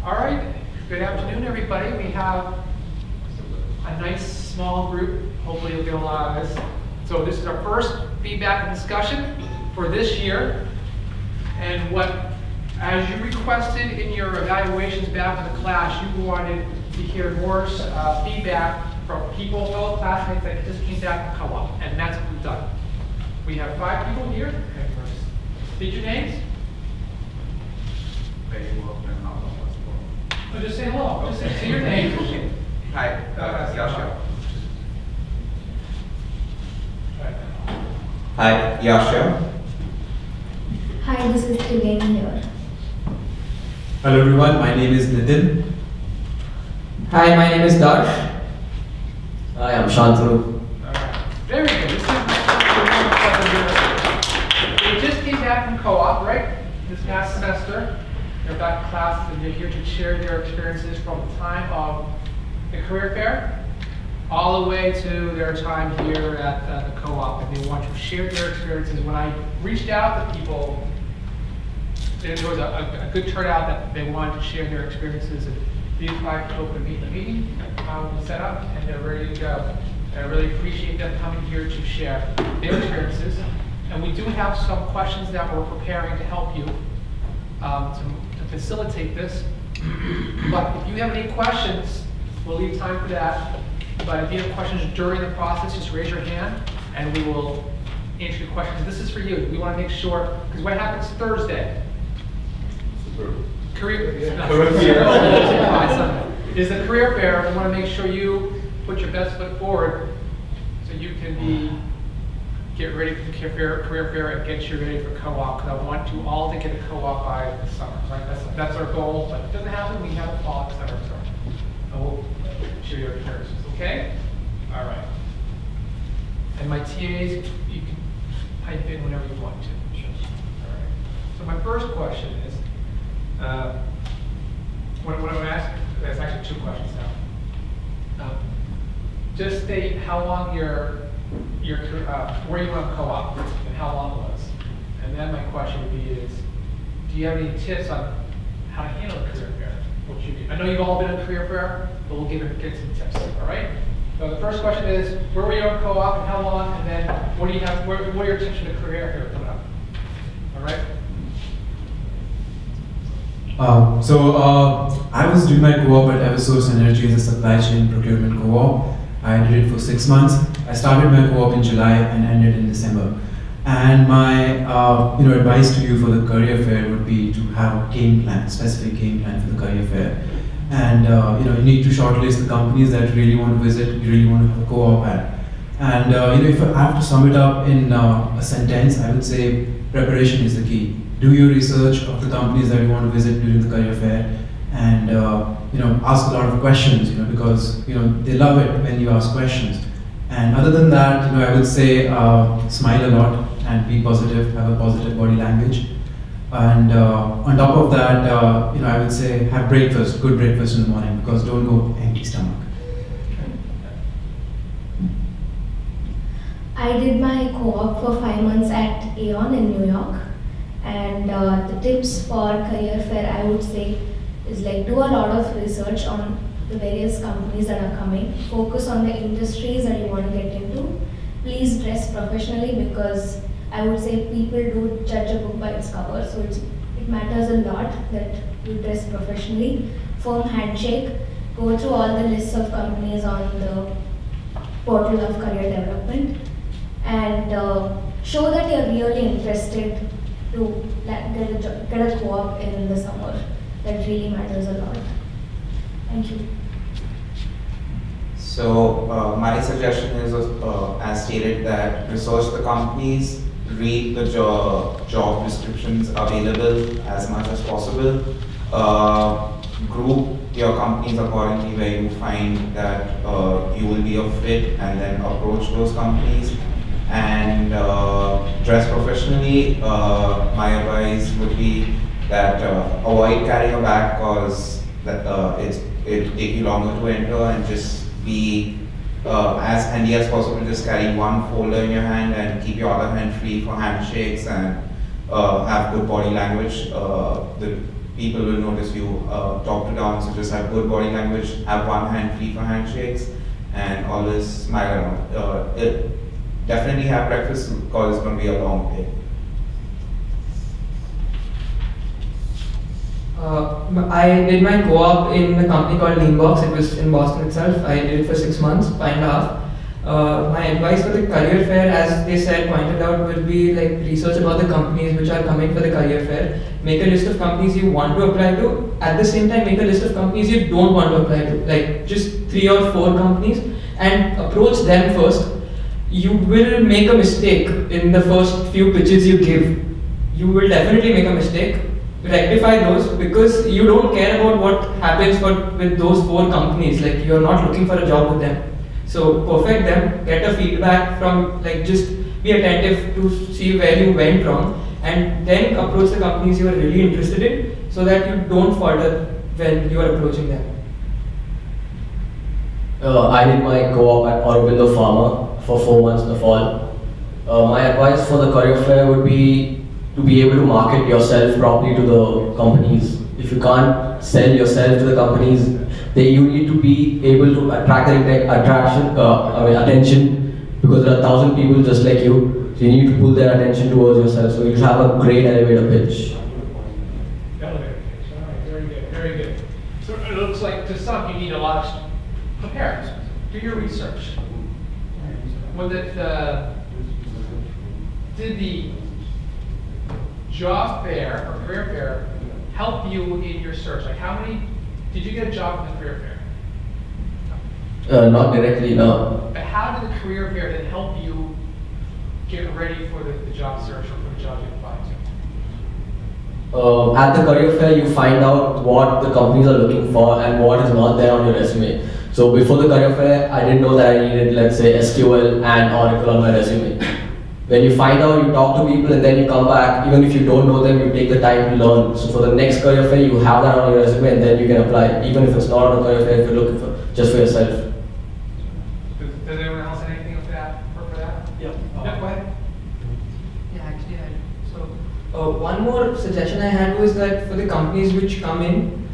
All right, good afternoon, everybody. We have a nice small group. Hopefully you'll get a lot of this. So this is our first feedback and discussion for this year. And as you requested in your evaluations back in the class, you wanted to hear more feedback from people, fellow classmates that just came back from co-op. And that's what we've done. We have 5 people here. State your names. No, just say hello. Just say your name. Hi, Yasha. Hi, Yasha. Hi, this is Triveni here. Hello everyone, my name is Nitin. Hi, my name is Darsh. Hi, I'm Shantanu. Very good. We just came back from co-op, right? This past semester. They're back in classes and they're here to share their experiences from the time of the career fair all the way to their time here at the co-op. And they want to share their experiences. When I reached out to people, there was a good turnout that they wanted to share their experiences. And these 5 people could meet the meeting, set up, and they're ready to go. And I really appreciate them coming here to share their experiences. And we do have some questions that we're preparing to help you to facilitate this. But if you have any questions, we'll leave time for that. But if you have questions during the process, just raise your hand and we will answer your questions. This is for you. We want to make sure, because what happens Thursday? Career is the career fair. We want to make sure you put your best foot forward so you can get ready for the career fair and get you ready for co-op, because I want you all to get a co-op by the summer, right? That's our goal, but if it doesn't happen, we have a fall, etc. And we'll share your experiences, okay? All right. And my TAs, you can pipe in whenever you want to. All right. So my first question is, what I'm going to ask, there's actually 2 questions now. Just state how long where you went co-op and how long it was. And then my question would be is, do you have any tips on how to handle a career fair? I know you've all been in a career fair, but we'll get some tips, all right? So the first question is, where were you on co-op and how long? And then what are your tips for the career fair coming up? All right? I was doing my co-op at Eversource Energy as a supply chain procurement co-op. I did it for 6 months. I started my co-op in July and ended in December. And my advice to you for the career fair would be to have a game plan, specific game plan for the career fair. And you need to shortlist the companies that you really want to visit, you really want to have a co-op at. And if I have to sum it up in a sentence, I would say preparation is the key. Do your research of the companies that you want to visit during the career fair, and ask a lot of questions, because they love it when you ask questions. And other than that, I would say smile a lot and be positive, have a positive body language. And on top of that, I would say have breakfast, good breakfast in the morning, because don't go empty stomach. I did my co-op for 5 months at Aeon in New York. And the tips for career fair, I would say, is like do a lot of research on the various companies that are coming. Focus on the industries that you want to get into. Please dress professionally, because I would say people do judge a book by its cover. So it matters a lot that you dress professionally. Firm handshake. Go through all the lists of companies on the portal of career development. And show that you're really interested to get a co-op in the summer. That really matters a lot. Thank you. So my suggestion is, as stated, that research the companies, read the job descriptions available as much as possible, group your companies accordingly where you find that you will be a fit, and then approach those companies. And dress professionally. My advice would be that avoid carrying a bag, because it take you longer to enter, and just be as handy as possible. Just carry one folder in your hand and keep your other hand free for handshakes, and have good body language. The people will notice you top to down. So just have good body language, have one hand free for handshakes, and always smile around. Definitely have breakfast because it's going to be a long day. I did my co-op in a company called Leanbox. It was in Boston itself. I did it for 6 months, 5.5. My advice for the career fair, as they said, pointed out, would be like research about the companies which are coming for the career fair. Make a list of companies you want to apply to. At the same time, make a list of companies you don't want to apply to. Like just 3 or 4 companies, and approach them first. You will make a mistake in the first few pitches you give. You will definitely make a mistake. Rectify those, because you don't care about what happens with those 4 companies. Like, you're not looking for a job with them. So perfect them, get a feedback from, like, just be attentive to see where you went wrong, and then approach the companies you are really interested in, so that you don't falter when you are approaching them. I did my co-op at Aurobindo Pharma for 4 months in the fall. My advice for the career fair would be to be able to market yourself properly to the companies. If you can't sell yourself to the companies, then you need to be able to attract the attention, because there are 1,000 people just like you. So you need to pull their attention towards yourself. So you should have a great elevator pitch. Elevator pitch. All right, very good, very good. So it looks like to some you need a lot of prepare. Do your research. Did the job fair or career fair help you in your search? Like, how many did you get a job in the career fair? Not directly, no. But how did the career fair then help you get ready for the job search or for the job you applied to? At the career fair, you find out what the companies are looking for and what is not there on your resume. So before the career fair, I didn't know that I needed, let's say, SQL and Oracle on my resume. When you find out, you talk to people, and then you come back, even if you don't know them, you take the time to learn. So for the next career fair, you have that on your resume, and then you can apply, even if it's not on a career fair, if you're looking for just for yourself. Does anyone else have anything for that? Yeah. Yeah, go ahead. Yeah, actually, so one more suggestion I had was that for the companies which come in,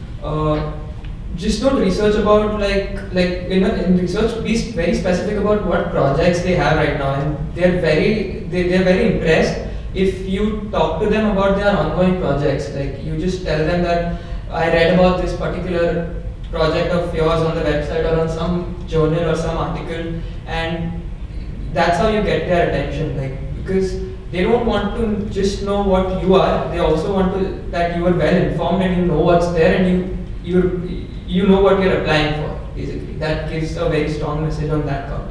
just don't research about in research, be very specific about what projects they have right now, and they're very impressed if you talk to them about their ongoing projects. Like, you just tell them that I read about this particular project of yours on the website or on some journal or some article, and that's how you get their attention. Like, because they don't want to just know what you are, they also want to that you are well informed and you know what's there, and you know what you're applying for, basically. That gives a very strong message on that count.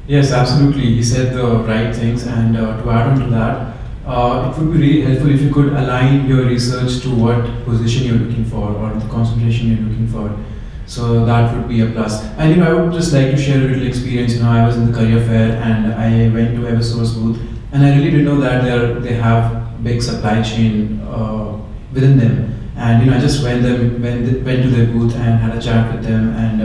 Yes, absolutely. He said the right things, and to add on to that, it would be really helpful if you could align your research to what position you're looking for or the concentration you're looking for. So that would be a plus. And I would just like to share a little experience. I was in the career fair and I went to Eversource booth, and I really didn't know that they have big supply chain within them. And I just went to their booth and had a chat with them, and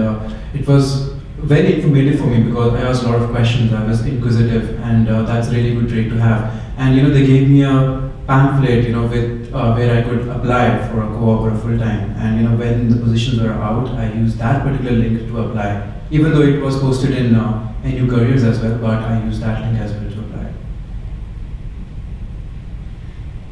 it was very informative for me because I asked a lot of questions. I was inquisitive, and that's a really good trait to have. And they gave me a pamphlet, with where I could apply for a co-op or a full-time. And when the positions were out, I used that particular link to apply, even though it was posted in NU Careers as well. But I used that link as well to apply.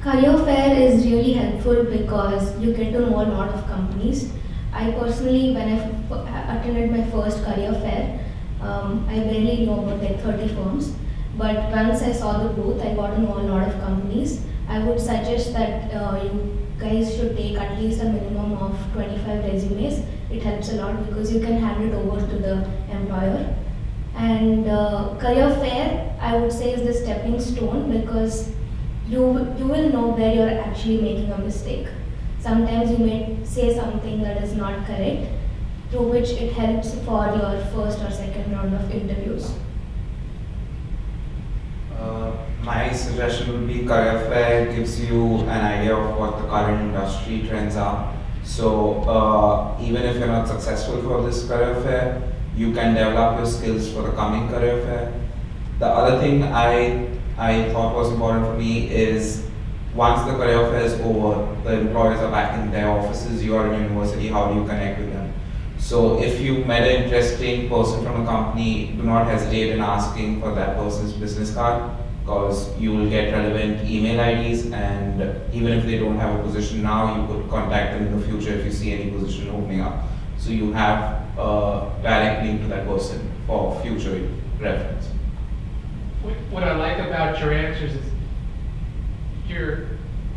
Career fair is really helpful because you get to know a lot of companies. I personally, when I attended my first career fair, I barely knew about like 30 firms. But once I saw the booth, I got to know a lot of companies. I would suggest that you guys should take at least a minimum of 25 resumes. It helps a lot because you can hand it over to the employer. And career fair, I would say, is the stepping stone because you will know where you're actually making a mistake. Sometimes you may say something that is not correct, to which it helps for your first or second round of interviews. My suggestion would be career fair gives you an idea of what the current industry trends are. So even if you're not successful for this career fair, you can develop your skills for the coming career fair. The other thing I thought was important for me is once the career fair is over, the employers are back in their offices, you are in university, how do you connect with them? So if you met an interesting person from a company, do not hesitate in asking for that person's business card, because you will get relevant email IDs, and even if they don't have a position now, you could contact them in the future if you see any position opening up. So you have a direct link to that person for future reference. What I like about your answers is you're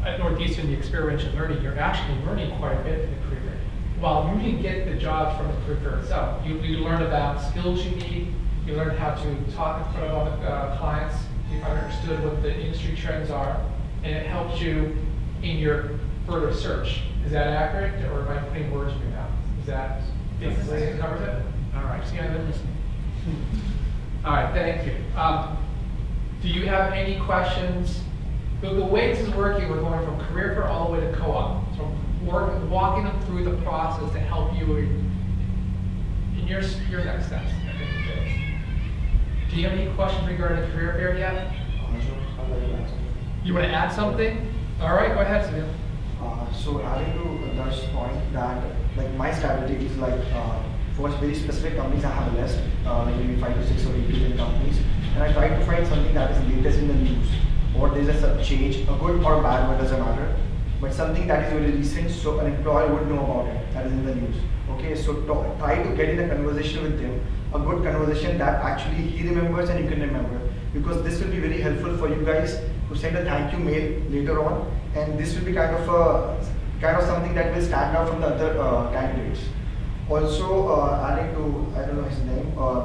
at Northeastern, the experiential learning, you're actually learning quite a bit in the career fair. While you can get the jobs from the career fair itself, you learn about skills you need, you learn how to talk in front of other clients, you understood what the industry trends are, and it helps you in your further search. Is that accurate, or am I putting words in your mouth? Is that basically it covers it? All right, see, I've been listening. All right, thank you. Do you have any questions? The way this is working, we're going from career fair all the way to co-op. So walking them through the process to help you in your next steps. I think it is. Do you have any questions regarding the career fair yet? You want to add something? All right, go ahead, Sunil. So adding to Darsh's point that like my strategy is like for very specific companies I have a list, like maybe 5 to 6 or 8 different companies, and I try to find something that is latest in the news, or there's a change, a good or bad one, doesn't matter, but something that is very recent so an employer would know about it, that is in the news. Okay, so try to get in a conversation with them, a good conversation that actually he remembers and you can remember, because this will be very helpful for you guys to send a thank you mail later on, and this will be kind of something that will stand out from the other candidates. Also, adding to, I don't know his name, how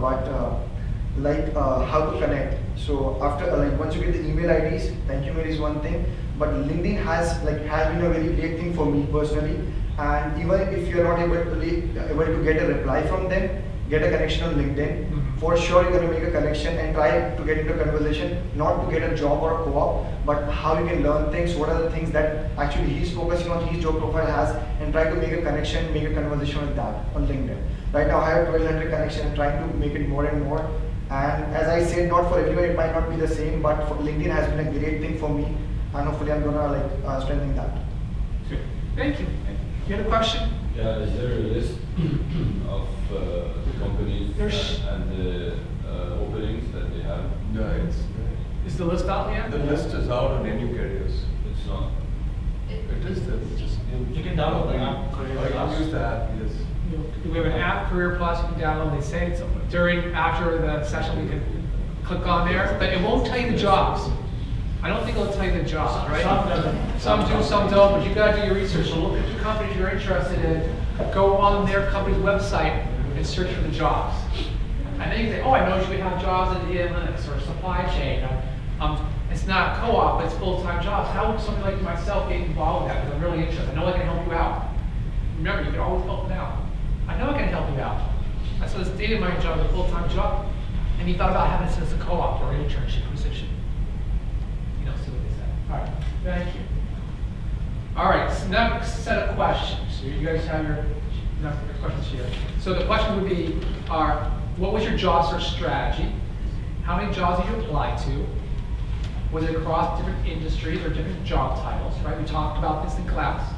to connect. So after once you get the email IDs, thank you mail is one thing, but LinkedIn has been a very great thing for me personally. And even if you're not able to get a reply from them, get a connection on LinkedIn. For sure, you're going to make a connection and try to get into a conversation, not to get a job or a co-op, but how you can learn things, what are the things that actually he's focusing on, his job profile has, and try to make a connection, make a conversation with that on LinkedIn. Right now, I have 1200 connections, trying to make it more and more. And as I said, not for everyone, it might not be the same, but for LinkedIn has been a great thing for me, and hopefully I'm gonna strengthen that. Good. Thank you. You had a question? Yeah, is there a list of the companies and the openings that they have? Yeah, Is the list out yet? the list is out on any careers. It's not. It is there, it's just. You can download the app. I can use the app, yes. We have an app, Career Plus, you can download. They say it's after the session, we can click on there, but it won't tell you the jobs. I don't think it'll tell you the jobs, right? Some doesn't. Some do, some don't, but you gotta do your research. So look at the companies you're interested in, go on their company's website and search for the jobs. And then you say, oh, I know you have jobs in analytics or supply chain. It's not co-op, but it's full-time jobs. How would somebody like myself get involved with that? Because I'm really interested. I know I can help you out. Remember, you can always help them out. I know I can help you out. That's what it's data mining job, a full-time job. And you thought about having it as a co-op or an internship position. You know, see what they said. All right, thank you. All right, so next set of questions. So you guys have your questions here. So the question would be, what was your job search strategy? How many jobs did you apply to? Was it across different industries or different job titles, right? We talked about this in class.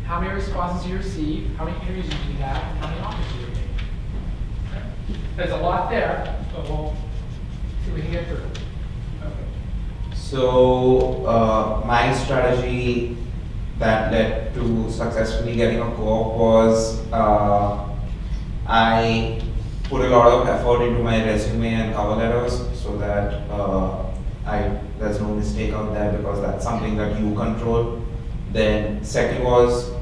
How many responses did you receive? How many interviews did you have? How many offers did you make? Okay. There's a lot there, but we'll see if we can get through. Okay. So my strategy that led to successfully getting a co-op was I put a lot of effort into my resume and cover letters so that there's no mistake out there, because that's something that you control. Then second was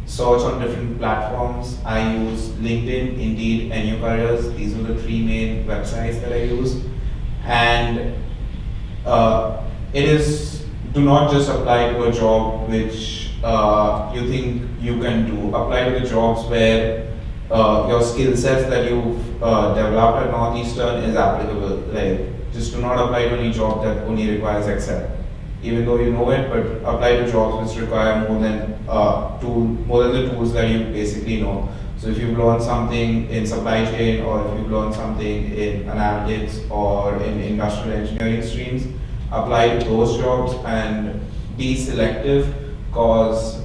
search on different platforms. I use LinkedIn, Indeed, and New Careers. These are the three main websites that I use. And do not just apply to a job which you think you can do. Apply to the jobs where your skill sets that you've developed at Northeastern is applicable. Like, just do not apply to any job that only requires Excel, even though you know it, but apply to jobs which require more than the tools that you basically know. So if you've learned something in supply chain, or if you've learned something in analytics or in industrial engineering streams, apply to those jobs and be selective, because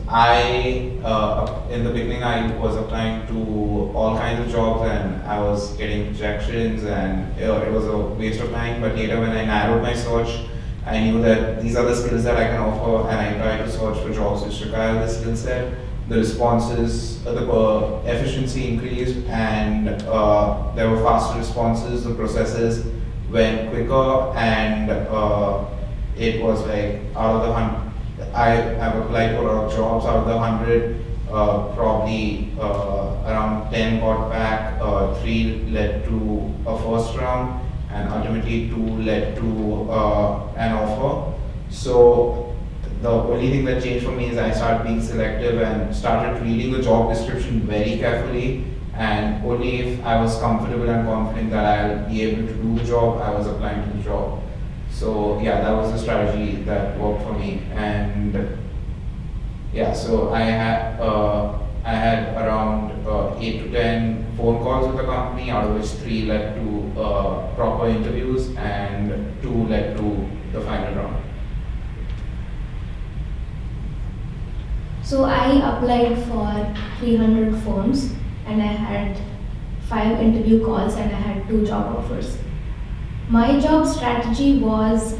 in the beginning I was applying to all kinds of jobs and I was getting rejections, and it was a waste of time. But later when I narrowed my search, I knew that these are the skills that I can offer, and I tried to search for jobs which require this skill set. The responses, the efficiency increased, and there were faster responses. The processes went quicker, and it was like out of the 100. I've applied for a lot of jobs. Out of the 100, probably around 10 got back. 3 led to a first round, and ultimately 2 led to an offer. So the only thing that changed for me is I started being selective and started reading the job description very carefully, and only if I was comfortable and confident that I'll be able to do the job, I was applying to the job. So yeah, that was the strategy that worked for me. And yeah, so I had around 8 to 10 phone calls with the company, out of which 3 led to proper interviews and 2 led to the final round. So I applied for 300 firms and I had 5 interview calls and I had 2 job offers. My job strategy was,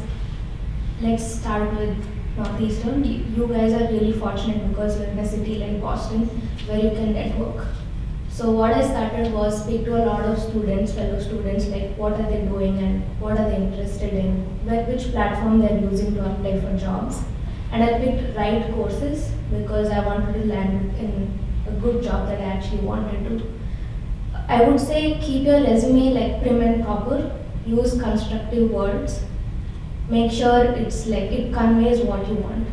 let's start with Northeastern. You guys are really fortunate because you're in a city like Boston where you can network. So what I started was speak to a lot of students, fellow students, like what are they doing and what are they interested in, which platform they're using to apply for jobs. And I picked right courses because I wanted to land in a good job that I actually wanted to. I would say keep your resume like prim and proper, use constructive words, make sure it's like it conveys what you want.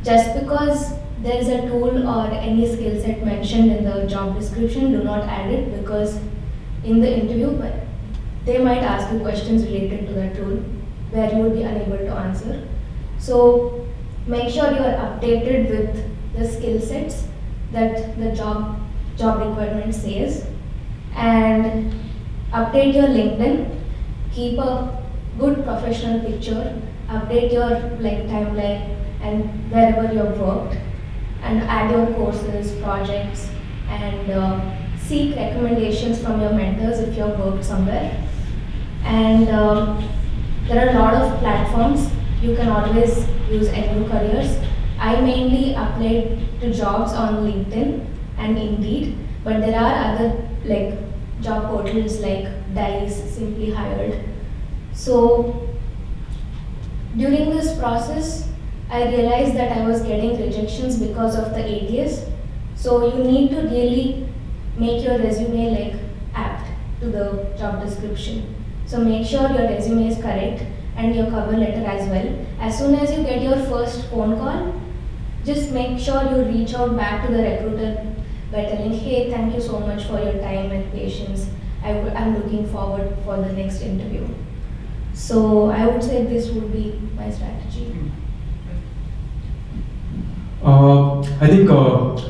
Just because there is a tool or any skill set mentioned in the job description, do not add it, because in the interview they might ask you questions related to that tool where you would be unable to answer. So make sure you are updated with the skill sets that the job requirement says, and update your LinkedIn. Keep a good professional picture, update your timeline and wherever you have worked, and add your courses, projects, and seek recommendations from your mentors if you have worked somewhere. And there are a lot of platforms. You can always use NU Careers. I mainly applied to jobs on LinkedIn and Indeed, but there are other job portals like Dice, Simply Hired. So during this process, I realized that I was getting rejections because of the ATS. So you need to really make your resume apt to the job description. So make sure your resume is correct and your cover letter as well. As soon as you get your first phone call, just make sure you reach out back to the recruiter by telling, hey, thank you so much for your time and patience. I'm looking forward for the next interview. So I would say this would be my strategy. I think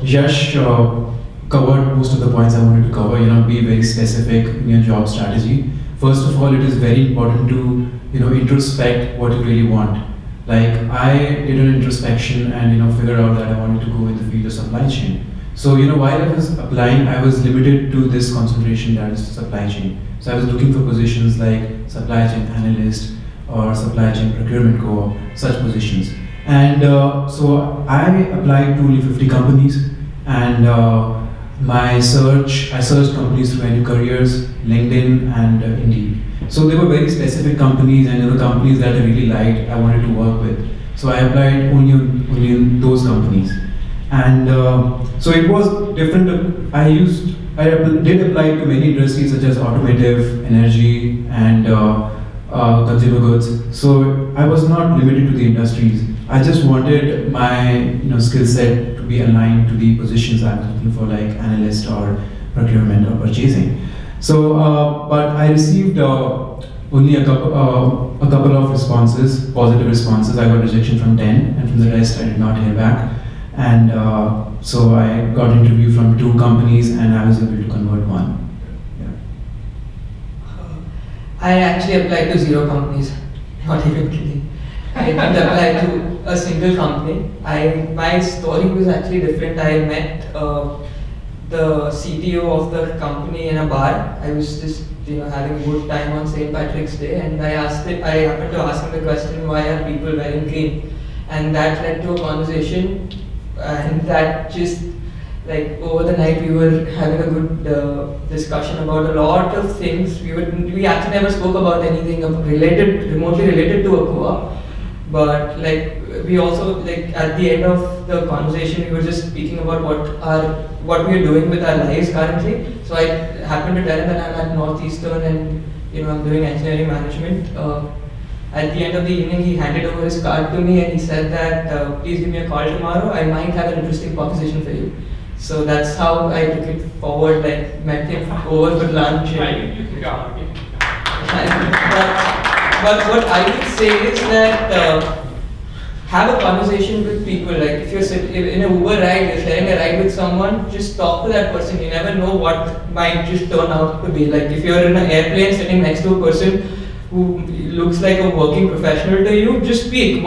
Yash covered most of the points I wanted to cover. Be very specific in your job strategy. First of all, it is very important to introspect what you really want. Like I did an introspection and figured out that I wanted to go in the field of supply chain. So while I was applying, I was limited to this concentration, that is supply chain. So I was looking for positions like supply chain analyst or supply chain procurement co-op, such positions. And so I applied to only 50 companies, and I searched companies through NU Careers, LinkedIn, and Indeed. So they were very specific companies, and companies that I really liked, I wanted to work with. So I applied only in those companies. And so it was different. I did apply to many industries such as automotive, energy, and consumer goods. So I was not limited to the industries. I just wanted my skill set to be aligned to the positions I was looking for, like analyst or procurement or purchasing. So, but I received only a couple of responses, positive responses. I got rejection from 10, and from the rest I did not hear back. And so I got interview from 2 companies, and I was able to convert 1. I actually applied to 0 companies, not even kidding. I didn't apply to a single company. My story was actually different. I met the CTO of the company in a bar. I was just having a good time on St. Patrick's Day, and I happened to ask him the question, why are people wearing green? And that led to a conversation, and that just like over the night we were having a good discussion about a lot of things. We actually never spoke about anything remotely related to a co-op, but like we also like at the end of the conversation we were just speaking about what we are doing with our lives currently. So I happened to tell him that I'm at Northeastern and I'm doing engineering management. At the end of the evening, he handed over his card to me and he said that please give me a call tomorrow. I might have an interesting proposition for you. So that's how I took it forward. Like met him over for lunch. Right, you can go. But what I would say is that have a conversation with people. Like if you're in an Uber ride, you're sharing a ride with someone, just talk to that person. You never know what might just turn out to be. Like if you're in an airplane sitting next to a person who looks like a working professional to you, just speak.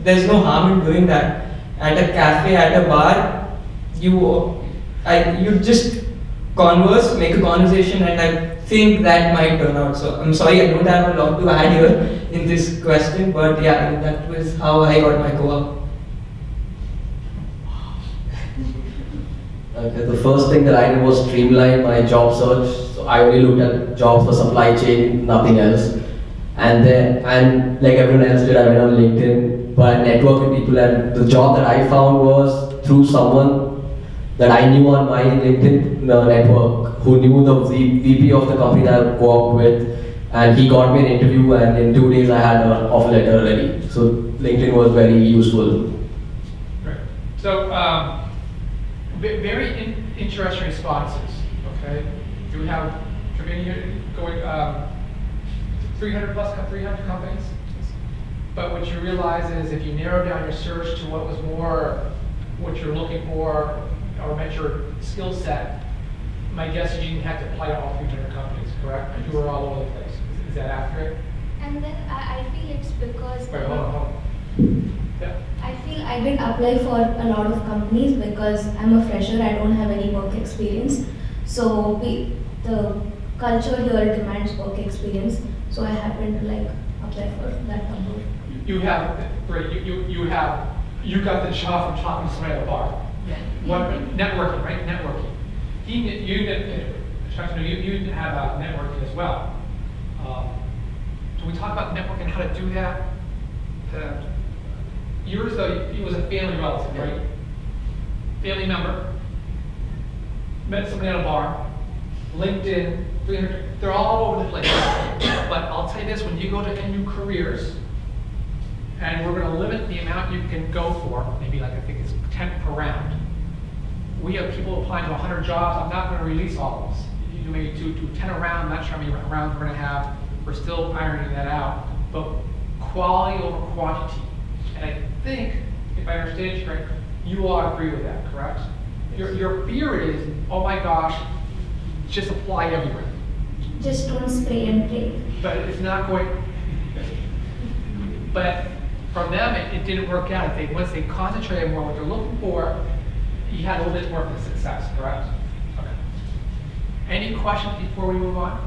There's no harm in doing that. At a cafe, at a bar, you just converse, make a conversation, and I think that might turn out. So I'm sorry, I don't have a lot to add here in this question, but yeah, that was how I got my co-op. Okay, the first thing that I did was streamline my job search. So I only looked at jobs for supply chain, nothing else. And like everyone else did, I went on LinkedIn, but I networked with people, and the job that I found was through someone that I knew on my LinkedIn network, who knew the VP of the company that I co-opted with, and he got me an interview, and in 2 days I had an offer letter ready. So LinkedIn was very useful. Right. So, very interesting responses, okay? You have going 300 companies, but what you realize is if you narrow down your search to what was more what you're looking for or met your skill set, my guess is you didn't have to apply to all 300 companies, correct? You were all over the place. Is that accurate? And then I feel it's because Wait, hold on. Yeah. I feel I didn't apply for a lot of companies because I'm a fresher, I don't have any work experience. So the culture here demands work experience. So I happened to like apply for that number. You got the job from talking to somebody at a bar. Yeah. What networking, right? Networking. You didn't have networking as well. So we talk about networking, how to do that. Yours though, it was a family relative, right? Family member. Met somebody at a bar. LinkedIn, 300. They're all over the place. But I'll tell you this: when you go to new careers, and we're going to limit the amount you can go for, maybe like I think it's 10 per round. We have people applying to 100 jobs. I'm not going to release all of those. You do maybe do 10 a round. I'm not sure how many rounds we're going to have. We're still ironing that out. But quality over quantity. And I think, if I understand you correctly, you all agree with that, correct? Your fear is, oh my gosh, just apply everywhere. Just don't spray and pray. But it's not going. But from them, it didn't work out. Once they concentrated more on what they're looking for, you had a little bit more of a success, correct? Okay. Any questions before we move on?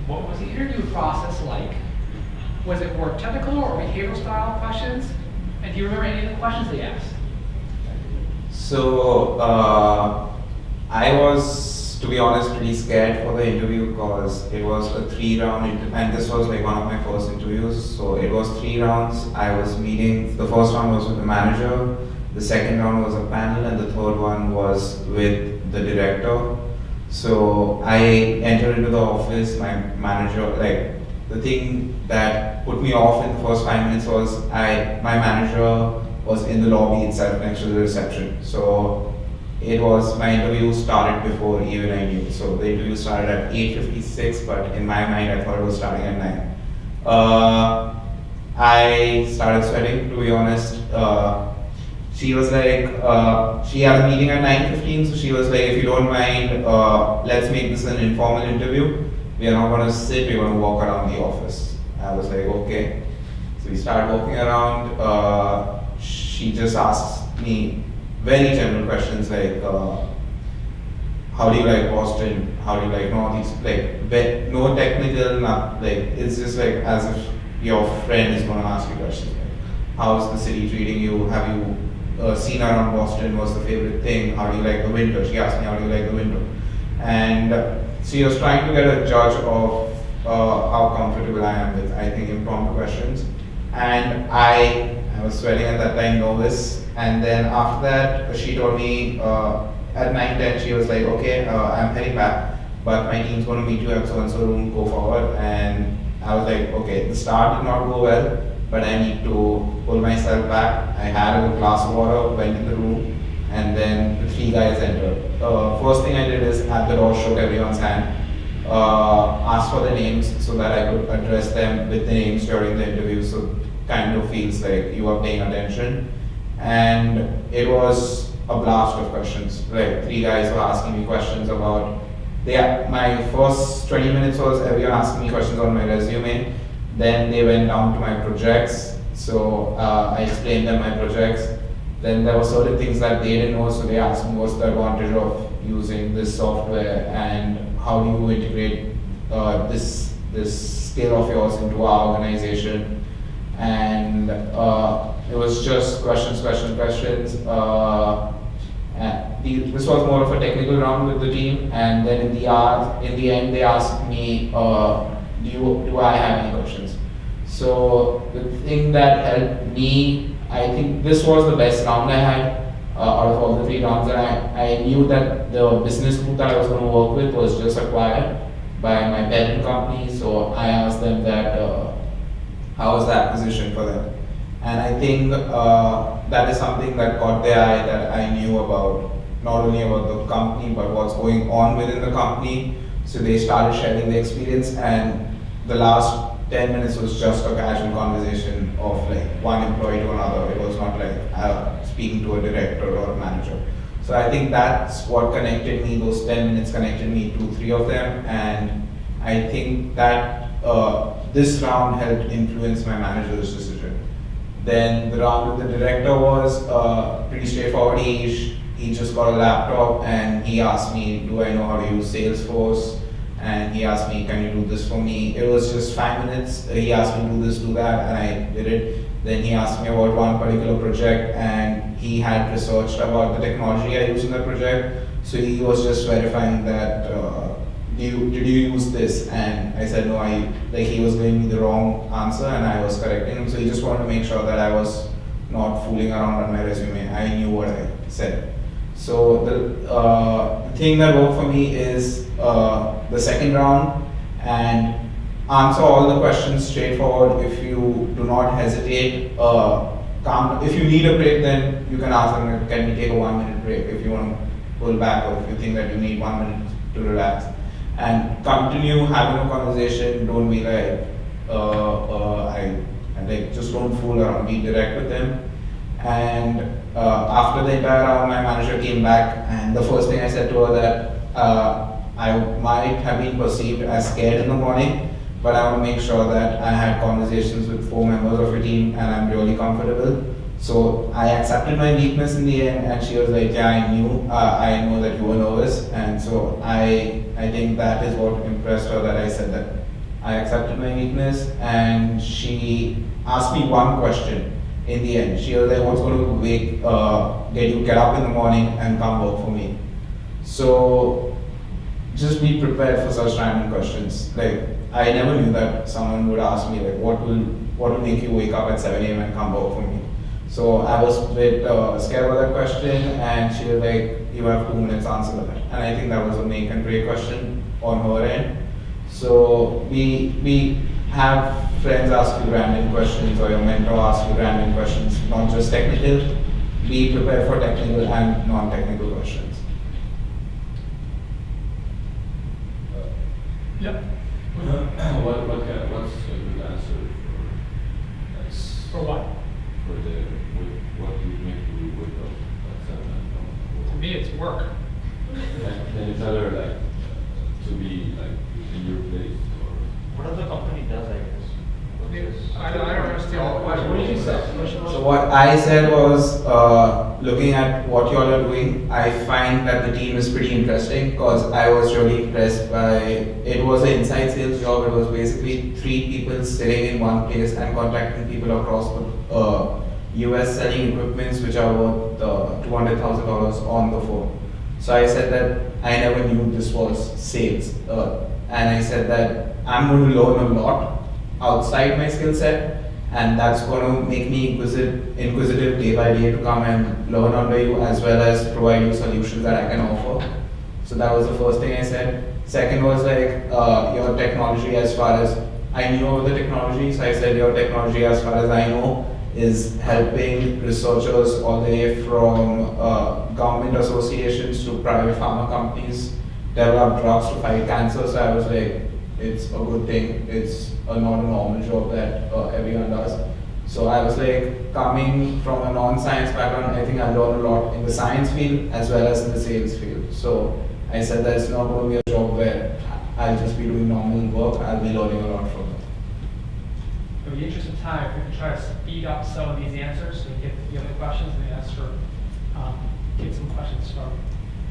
What was the interview process like? Was it more technical or behavioral style questions? And do you remember any of the questions they asked? So, I was, to be honest, pretty scared for the interview because it was a 3-round, and this was like one of my first interviews. So it was 3 rounds. I was meeting, the first one was with the manager, the second round was a panel, and the third one was with the director. So I entered into the office, my manager, like the thing that put me off in the first 5 minutes was my manager was in the lobby itself next to the reception. So it was, my interview started before even I knew. So the interview started at 8:56, but in my mind I thought it was starting at 9. I started sweating, to be honest. She was like, she had a meeting at 9:15, so she was like, if you don't mind, let's make this an informal interview. We are not going to sit, we're going to walk around the office. I was like, okay. So we started walking around. She just asked me very general questions like, how do you like Boston? How do you like Northeast? Like, no technical, not like, it's just like as if your friend is going to ask you questions. Like, how's the city treating you? Have you seen around Boston? What's the favorite thing? How do you like the winter? She asked me, how do you like the winter? And she was trying to get a judge of how comfortable I am with, I think, impromptu questions. And I was sweating at that time, nervous. And then after that, she told me at 9:10, she was like, okay, I'm heading back, but my team's going to meet you at so-and-so room, go forward. And I was like, okay, the start did not go well, but I need to pull myself back. I had a glass of water, went in the room, and then the 3 guys entered. First thing I did is at the door, shook everyone's hand, asked for the names so that I could address them with the names during the interview, so kind of feels like you are paying attention. And it was a blast of questions. Like 3 guys were asking me questions about, my first 20 minutes was everyone asking me questions on my resume. Then they went down to my projects. So I explained them my projects. Then there were certain things that they didn't know, so they asked me what's the advantage of using this software and how do you integrate this skill of yours into our organization. And it was just questions. This was more of a technical round with the team, and then in the end they asked me, do I have any questions? So the thing that helped me, I think this was the best round I had out of all the 3 rounds, and I knew that the business group that I was going to work with was just acquired by my parent company, so I asked them that how was the acquisition for them. And I think that is something that caught their eye, that I knew about, not only about the company, but what's going on within the company. So they started sharing the experience, and the last 10 minutes was just a casual conversation of like one employee to another. It was not like speaking to a director or a manager. So I think that's what connected me, those 10 minutes connected me to 3 of them, and I think that this round helped influence my manager's decision. Then the round with the director was pretty straightforward. He just got a laptop and he asked me, do I know how to use Salesforce? And he asked me, can you do this for me? It was just 5 minutes. He asked me, do this, do that, and I did it. Then he asked me about one particular project, and he had researched about the technology I used in that project. So he was just verifying that, did you use this? And I said no, he was giving me the wrong answer and I was correcting him. So he just wanted to make sure that I was not fooling around on my resume. I knew what I said. So the thing that worked for me is the second round, and answer all the questions straightforward. If you do not hesitate, if you need a break, then you can ask them, can we take a 1 minute break if you want to pull back, or if you think that you need 1 minute to relax. And continue having a conversation. Don't be like, just don't fool around. Be direct with them. And after the entire round, my manager came back, and the first thing I said to her that I might have been perceived as scared in the morning, but I want to make sure that I had conversations with 4 members of your team, and I'm really comfortable. So I accepted my weakness in the end, and she was like, yeah, I know that you were nervous. And so I think that is what impressed her, that I said that I accepted my weakness. And she asked me one question in the end. She was like, what's going to get up in the morning and come work for me? So just be prepared for such random questions. Like, I never knew that someone would ask me, like, what will make you wake up at 7 a.m. and come work for me? So I was a bit scared of that question, and she was like, you have 2 minutes to answer that. And I think that was a make and break question on her end. So we have friends ask you random questions, or your mentor asks you random questions, not just technical. Be prepared for technical and non-technical questions. Yep. What's a good answer For what? for what do you make you wake up at 7 and To me, it's work. Can you tell her to be in your place, or What does the company does, I guess? I don't understand the question. What did you say? So what I said was, looking at what you all are doing, I find that the team is pretty interesting because I was really impressed by, it was an inside sales job. It was basically 3 people sitting in one place and contacting people across the US selling equipments which are worth $200,000 on the phone. So I said that I never knew this was sales. And I said that I'm going to learn a lot outside my skill set, and that's going to make me inquisitive day by day to come and learn under you as well as provide you solutions that I can offer. So that was the first thing I said. Second was like your technology, as far as I knew about the technology, so I said your technology, as far as I know, is helping researchers all the way from government associations to private pharma companies develop drugs to fight cancer. So I was like, it's a good thing. It's not a normal job that everyone does. So I was like, coming from a non-science background, I think I learned a lot in the science field as well as in the sales field. So I said that it's not going to be a job where I'll just be doing normal work. I'll be learning a lot from it. In the interest of time, if we can try to speed up some of these answers so we get the other questions and ask for, get some questions from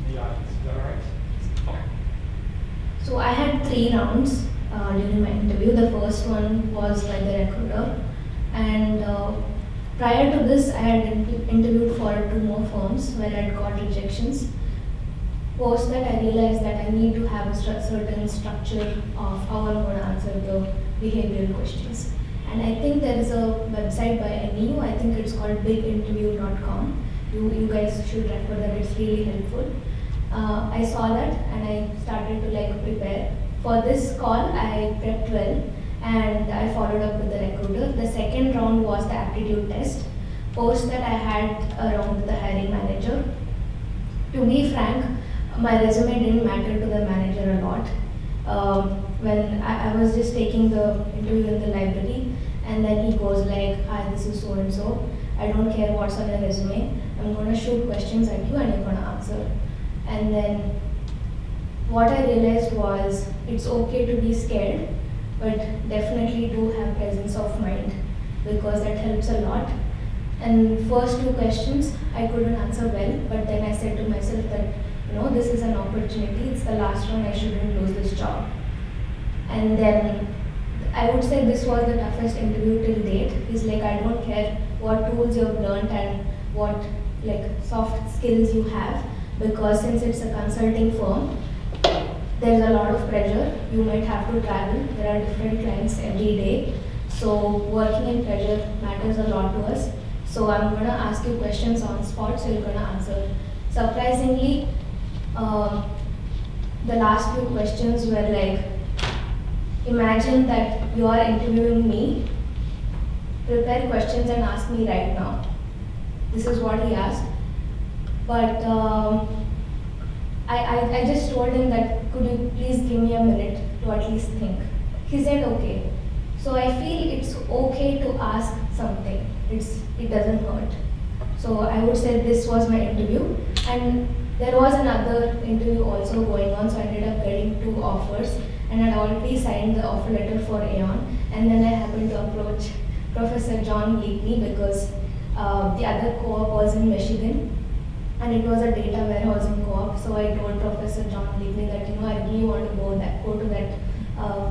the audience. Is that all right? Okay. So I had 3 rounds during my interview. The first one was by the recruiter, and prior to this I had interviewed for 2 more firms where I had got rejections. Post that, I realized that I need to have a certain structure of how I'm going to answer the behavioral questions. And I think there is a website by NEU, I think it's called biginterview.com. You guys should refer that, it's really helpful. I saw that and I started to prepare. For this call, I prepped well and I followed up with the recruiter. The second round was the aptitude test. Post that, I had a round with the hiring manager. To be frank, my resume didn't matter to the manager a lot. When I was just taking the interview in the library, and then he goes like, hi, this is so and so. I don't care what's on your resume. I'm going to shoot questions at you and you're going to answer. And then what I realized was it's okay to be scared, but definitely do have presence of mind because that helps a lot. And first 2 questions I couldn't answer well, but then I said to myself that, this is an opportunity, it's the last one, I shouldn't lose this job. And then I would say this was the toughest interview till date. He's like, I don't care what tools you've learned and what soft skills you have, because since it's a consulting firm, there's a lot of pressure. You might have to travel. There are different clients every day. So working in pressure matters a lot to us. So I'm going to ask you questions on spot, so you're going to answer. Surprisingly, the last few questions were like, imagine that you are interviewing me, prepare questions and ask me right now. This is what he asked. But I just told him that, could you please give me a minute to at least think. He said, okay. So I feel it's okay to ask something. It doesn't hurt. So I would say this was my interview. And there was another interview also going on, so I ended up getting 2 offers. And I'd already signed the offer letter for Aeon. And then I happened to approach Professor John Bleakney because the other co-op was in Michigan. And it was a data warehousing co-op. So I told Professor John Bleakney that, I really want to go to that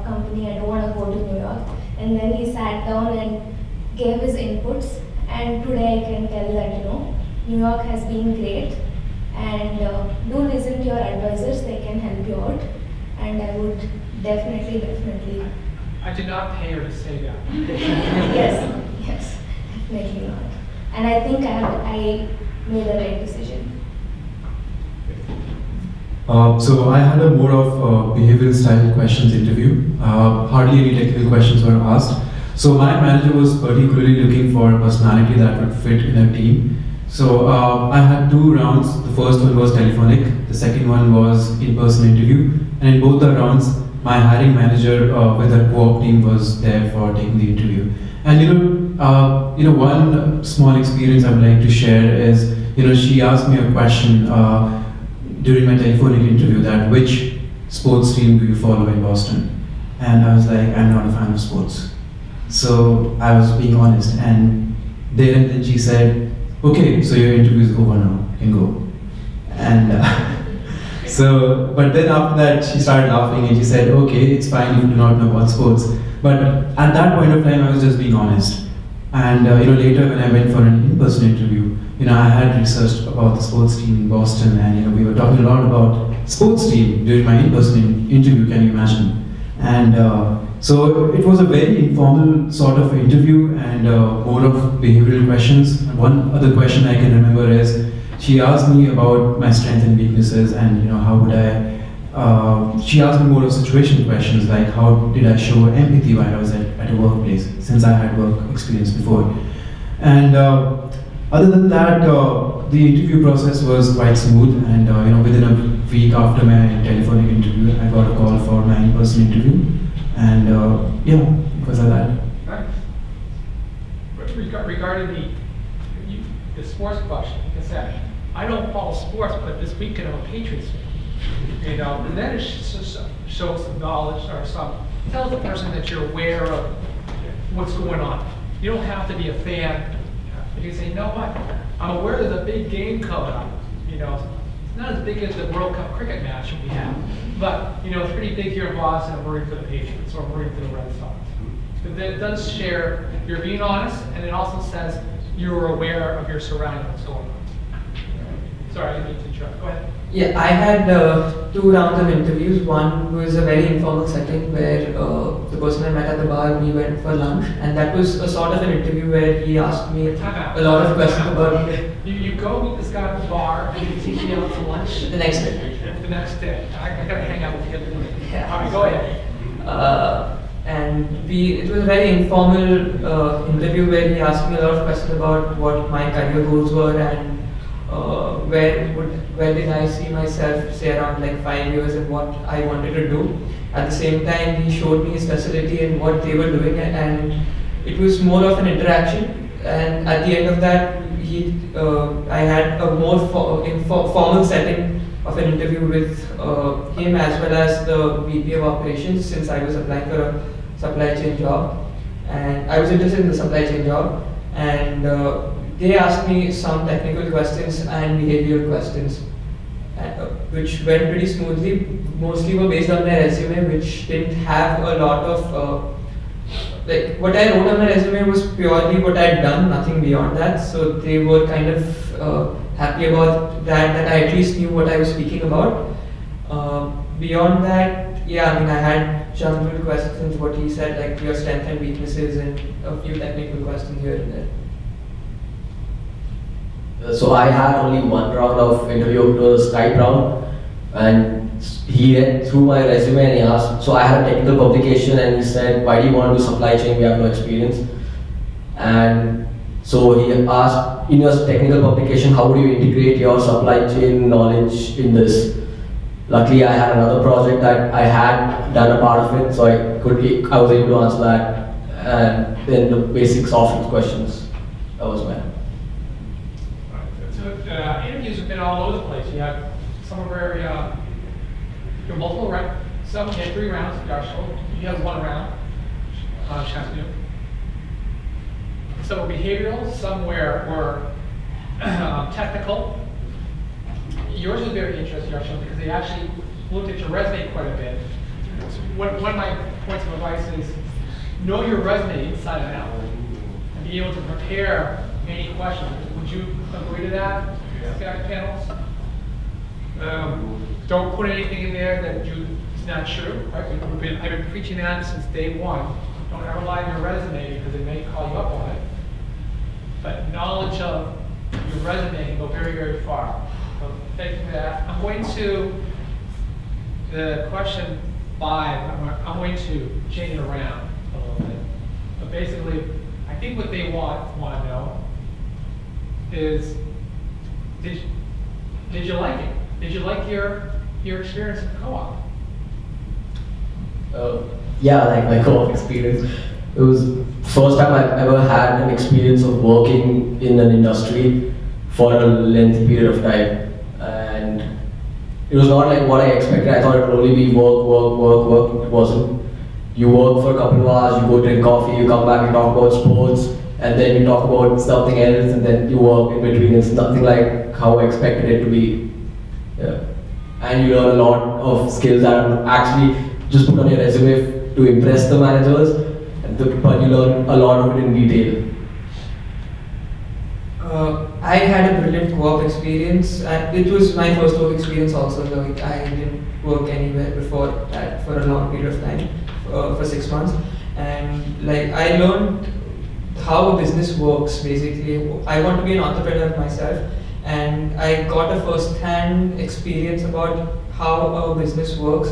company. I don't want to go to New York. And then he sat down and gave his inputs. And today I can tell that, New York has been great. And do listen to your advisors, they can help you out. And I would definitely. I did not pay her to say that. Yes, definitely not. And I think I made the right decision. So I had a more of behavioral style questions interview. Hardly any technical questions were asked. So my manager was particularly looking for a personality that would fit in a team. So I had 2 rounds. The first one was telephonic. The second one was in-person interview. And in both the rounds, my hiring manager with her co-op team was there for taking the interview. And one small experience I would like to share is, she asked me a question during my telephonic interview that which sports team do you follow in Boston? And I was like, I'm not a fan of sports. So I was being honest, and there and then she said, "Okay, so your interview is over now. You can go." And so, but then after that, she started laughing and she said, "Okay, it's fine if you do not know about sports." But at that point of time, I was just being honest. And later when I went for an in-person interview, I had researched about the sports team in Boston, and we were talking a lot about sports team during my in-person interview. Can you imagine? And so it was a very informal sort of interview, and more of behavioral questions. And one other question I can remember is she asked me about my strengths and weaknesses, and how would I. She asked me more of situation questions, like how did I show empathy while I was at a workplace, since I had work experience before. And other than that, the interview process was quite smooth, and within a week after my telephonic interview, I got a call for my in-person interview, and it was like that. Nice. Regarding the sports question, like I said, I don't follow sports, but this weekend I'm a Patriots fan. And then it shows some knowledge or tells the person that you're aware of what's going on. You don't have to be a fan. You can say, you know what, I'm aware there's a big game coming up. It's not as big as the World Cup cricket match we have, but it's pretty big here in Boston. I'm rooting for the Patriots or I'm rooting for the Red Sox. But then it does share, you're being honest, and it also says you're aware of your surroundings, what's going on. Sorry, I didn't mean to interrupt. Go ahead. Yeah, I had 2 rounds of interviews. One was a very informal setting where the person I met at the bar, we went for lunch, and that was a sort of an interview where he asked me a lot of questions about You go meet this guy at the bar, and you take him out to lunch. the next day. The next day. I gotta hang out with him. Yeah. All right, go ahead. And it was a very informal interview where he asked me a lot of questions about what my career goals were and where did I see myself, say around like 5 years, and what I wanted to do. At the same time, he showed me his facility and what they were doing, and it was more of an interaction. And at the end of that, I had a more formal setting of an interview with him as well as the VP of operations, since I was applying for a supply chain job, and I was interested in the supply chain job, and they asked me some technical questions and behavioral questions, which went pretty smoothly. Mostly were based on my resume, which didn't have a lot of like what I wrote on my resume was purely what I'd done, nothing beyond that. So they were kind of happy about that I at least knew what I was speaking about. Beyond that, I had general questions, what he said, like your strengths and weaknesses, and a few technical questions here and there. So I had only one round of interview, it was Skype round, and he read through my resume and he asked, so I had a technical publication and he said, why do you want to do supply chain, we have no experience. And so he asked, in your technical publication, how would you integrate your supply chain knowledge in this? Luckily I had another project that I had done a part of it, so I was able to answer that, and then the basic soft questions, that was my. Interviews have been all over the place. You have some where you're multiple rounds. Some you had 3 rounds. Joshua, you had 1 round. Shasnu. Some were behavioral. Some were technical. Yours was very interesting, Joshua, because they actually looked at your resume quite a bit. One of my points of advice is know your resume inside and out, and be able to prepare any questions. Would you agree to that, panels? Don't put anything in there that is not true. Right? I've been preaching that since day one. Don't ever lie on your resume because it may call you up on it. But knowledge of your resume can go very, very far. So thank you for that. I'm going to the question 5. I'm going to change it around a little bit. But basically, I think what they want to know is, did you like it? Did you like your experience in co-op? Yeah, like my co-op experience. It was first time I've ever had an experience of working in an industry for a lengthy period of time, and it was not like what I expected. I thought it would only be work. It wasn't. You work for a couple of hours, you go drink coffee, you come back, you talk about sports, and then you talk about something else, and then you work in between. It's nothing like how I expected it to be. Yeah. And you learn a lot of skills that are actually just put on your resume to impress the managers, but you learn a lot of it in detail. I had a brilliant co-op experience, and it was my first work experience also. Like I didn't work anywhere before that for a long period of time, for 6 months, and like I learned how a business works. Basically, I want to be an entrepreneur myself, and I got a first-hand experience about how a business works,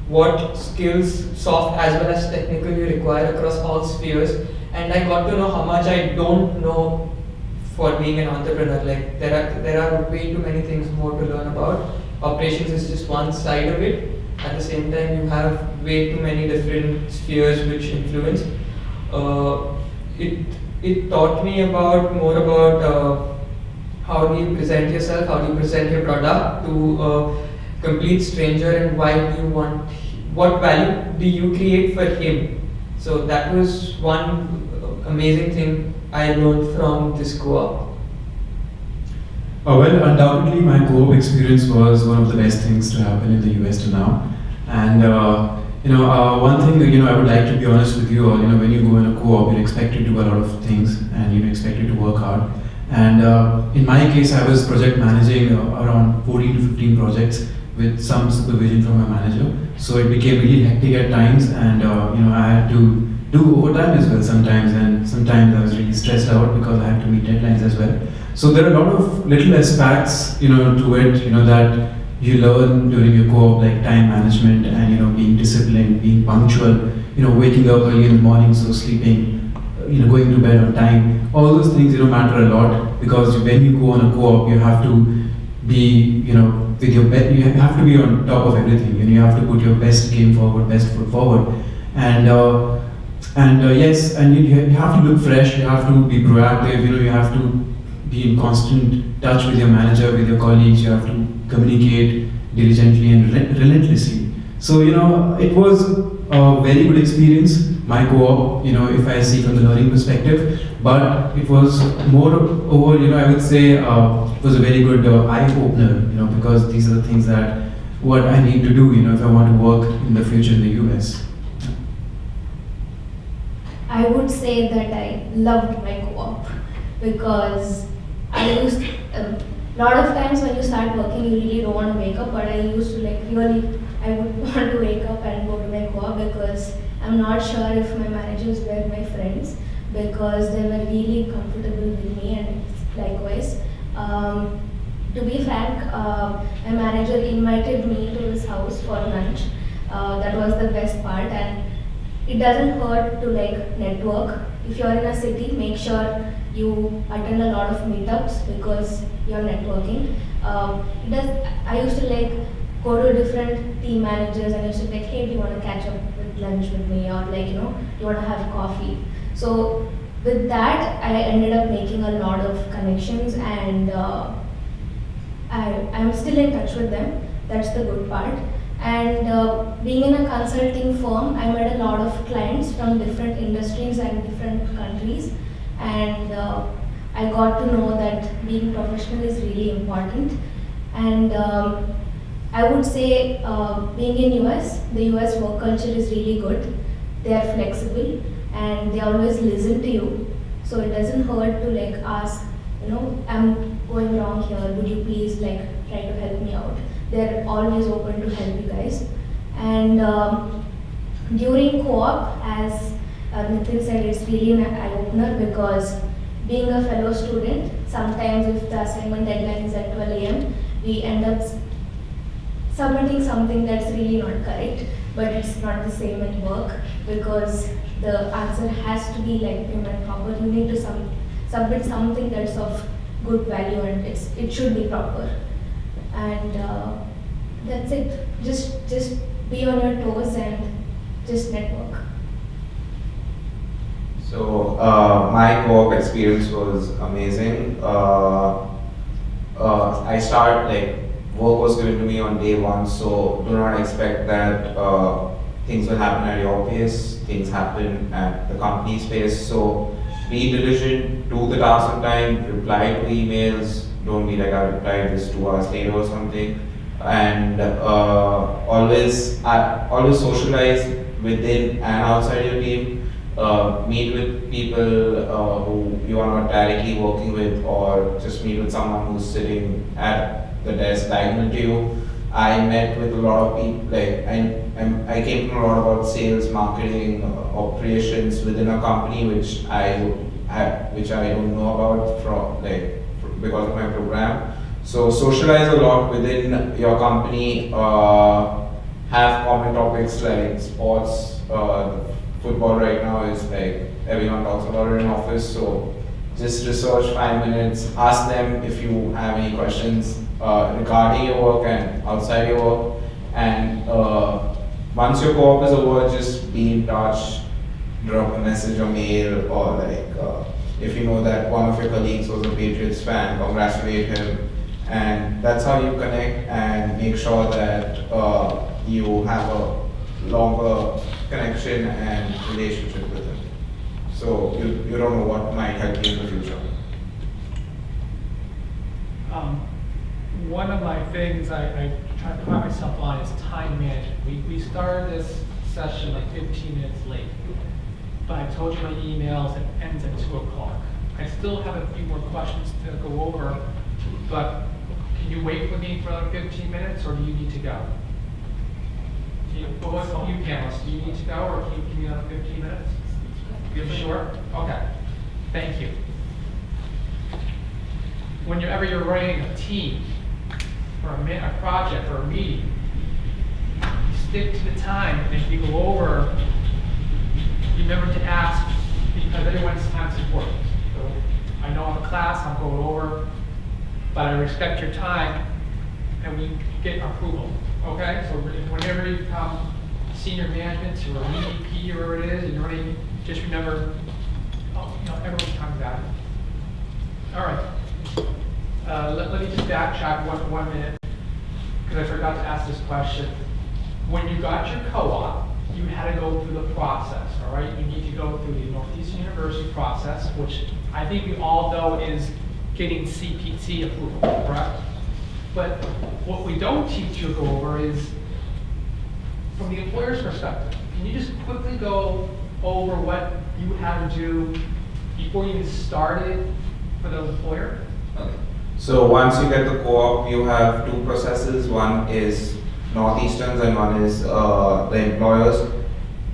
what skills, soft as well as technical, you require across all spheres, and I got to know how much I don't know for being an entrepreneur. Like there are way too many things more to learn about. Operations is just one side of it. At the same time, you have way too many different spheres which influence. It taught me more about how do you present yourself, how do you present your product to a complete stranger, and why do you want, what value do you create for him. So that was one amazing thing I learned from this co-op. Well, undoubtedly, my co-op experience was one of the best things to happen in the US till now. And one thing that I would like to be honest with you all. When you go in a co-op, you're expected to do a lot of things, and you're expected to work hard. And in my case, I was project managing around 14 to 15 projects with some supervision from my manager. So it became really hectic at times, and I had to do overtime as well sometimes, and sometimes I was really stressed out because I had to meet deadlines as well. So there are a lot of little aspects, to it, that you learn during your co-op, like time management and being disciplined, being punctual, waking up early in the morning, so sleeping, going to bed on time. All those things, matter a lot, because when you go on a co-op, you have to be, with your you have to be on top of everything. You have to put your best game forward, best foot forward, and yes, and you have to look fresh. You have to be proactive. You have to be in constant touch with your manager, with your colleagues. You have to communicate diligently and relentlessly. So it was a very good experience, my co-op. If I see from the learning perspective, but it was more over. I would say it was a very good eye opener. Because these are the things that what I need to do. If I want to work in the future in the US. I would say that I loved my co-op because I used a lot of times when you start working, you really don't want to wake up. But I used to I would want to wake up and go to my co-op because I'm not sure if my managers were my friends, because they were really comfortable with me, and likewise. To be frank, my manager invited me to his house for lunch. That was the best part, and it doesn't hurt to network. If you're in a city, make sure you attend a lot of meetups because you're networking. I used to go to different team managers and I used to be like, hey, do you want to catch up with lunch with me, or do you want to have coffee? So with that, I ended up making a lot of connections, and I'm still in touch with them. That's the good part. And being in a consulting firm, I met a lot of clients from different industries and different countries, and I got to know that being professional is really important. And I would say being in US, the US work culture is really good. They are flexible and they always listen to you. So it doesn't hurt to ask, I'm going wrong here, would you please try to help me out? They're always open to help you guys. And during co-op, as Nitin said, it's really an eye-opener because being a fellow student, sometimes if the assignment deadline is at 12 a.m., we end up submitting something that's really not correct, but it's not the same at work because the answer has to be prim and proper. You need to submit something that's of good value, and it should be proper. And that's it. Just be on your toes and just network. So my co-op experience was amazing. I start work was given to me on day one, so do not expect that things will happen at your pace, things happen at the company's pace. So be diligent, do the task on time, reply to emails, don't be like I'll reply this 2 hours later or something. And always socialize within and outside your team. Meet with people who you are not directly working with, or just meet with someone who's sitting at the desk diagonal to you. I met with a lot of people, like I came to know a lot about sales, marketing, operations within a company which I don't know about because of my program. So socialize a lot within your company. Have common topics like sports. Football right now is like everyone talks about it in office. So just research 5 minutes. Ask them if you have any questions regarding your work and outside your work. And once your co-op is over, just be in touch. Drop a message or mail, or if you know that one of your colleagues was a Patriots fan, congratulate him. And that's how you connect and make sure that you have a longer connection and relationship with him. So you don't know what might help you in the future. One of my things I try to pride myself on is time management. We started this session like 15 minutes late, but I told you my emails, it ends at 2 o'clock. I still have a few more questions to go over, but can you wait with me for another 15 minutes, or do you need to go? You panelists, do you need to go, or can you give me another 15 minutes? You're sure? Okay, thank you. Whenever you're running a team, or a project, or a meeting, stick to the time, and if you go over, remember to ask, because everyone's time is important. So I know I'm a class, I'm going over, but I respect your time, and we get approval, okay? So whenever you become senior management or an EVP or whatever it is, and you're running, just remember, everyone's time is valuable. All right. Let me just backtrack one minute, because I forgot to ask this question. When you got your co-op, you had to go through the process, all right? You need to go through the Northeastern University process, which I think we all know is getting CPT approval, correct? But what we don't teach you or go over is, from the employer's perspective, can you just quickly go over what you had to do before you even started for the employer? Okay. So once you get the co-op, you have 2 processes. One is Northeastern's and one is the employers.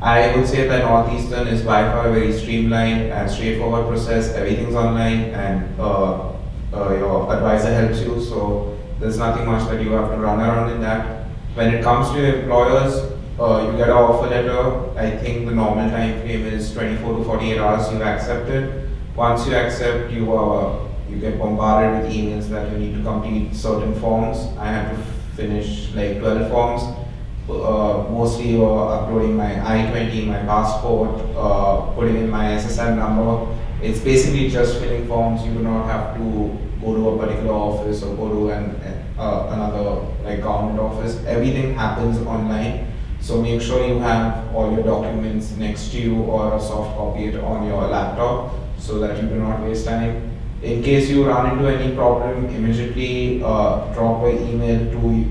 I would say that Northeastern is by far a very streamlined and straightforward process. Everything's online, and your advisor helps you, so there's nothing much that you have to run around in that. When it comes to your employers, you get an offer letter. I think the normal time frame is 24 to 48 hours. You accept it. Once you accept, you get bombarded with emails that you need to complete certain forms. I had to finish like 12 forms. Mostly uploading my I-20, my passport, putting in my SSN number. It's basically just filling forms. You do not have to go to a particular office or go to another government office. Everything happens online. So make sure you have all your documents next to you, or a soft copy it on your laptop, so that you do not waste time. In case you run into any problem, immediately drop an email to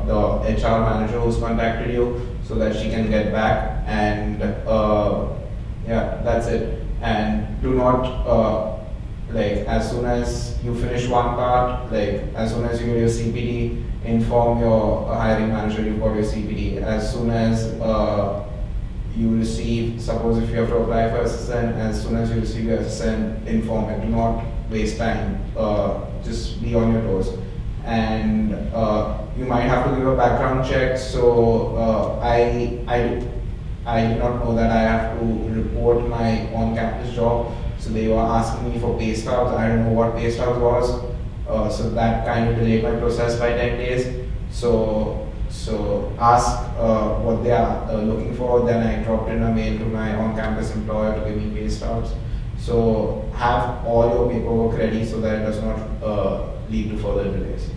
the HR manager who's contacted you, so that she can get back. And yeah, that's it. And do not as soon as you finish one part, as soon as you get your CPD, inform your hiring manager you've got your CPD. As soon as you receive, suppose if you have to apply for SSN, as soon as you receive your SSN, inform it. Do not waste time. Just be on your toes. And you might have to give a background check. So I did not know that I have to report my on-campus job. So they were asking me for pay stubs. I didn't know what pay stubs was. So that kind of delayed my process by 10 days. So ask what they are looking for. Then I dropped in a mail to my on-campus employer to give me pay stubs. So have all your paperwork ready so that it does not lead to further delays.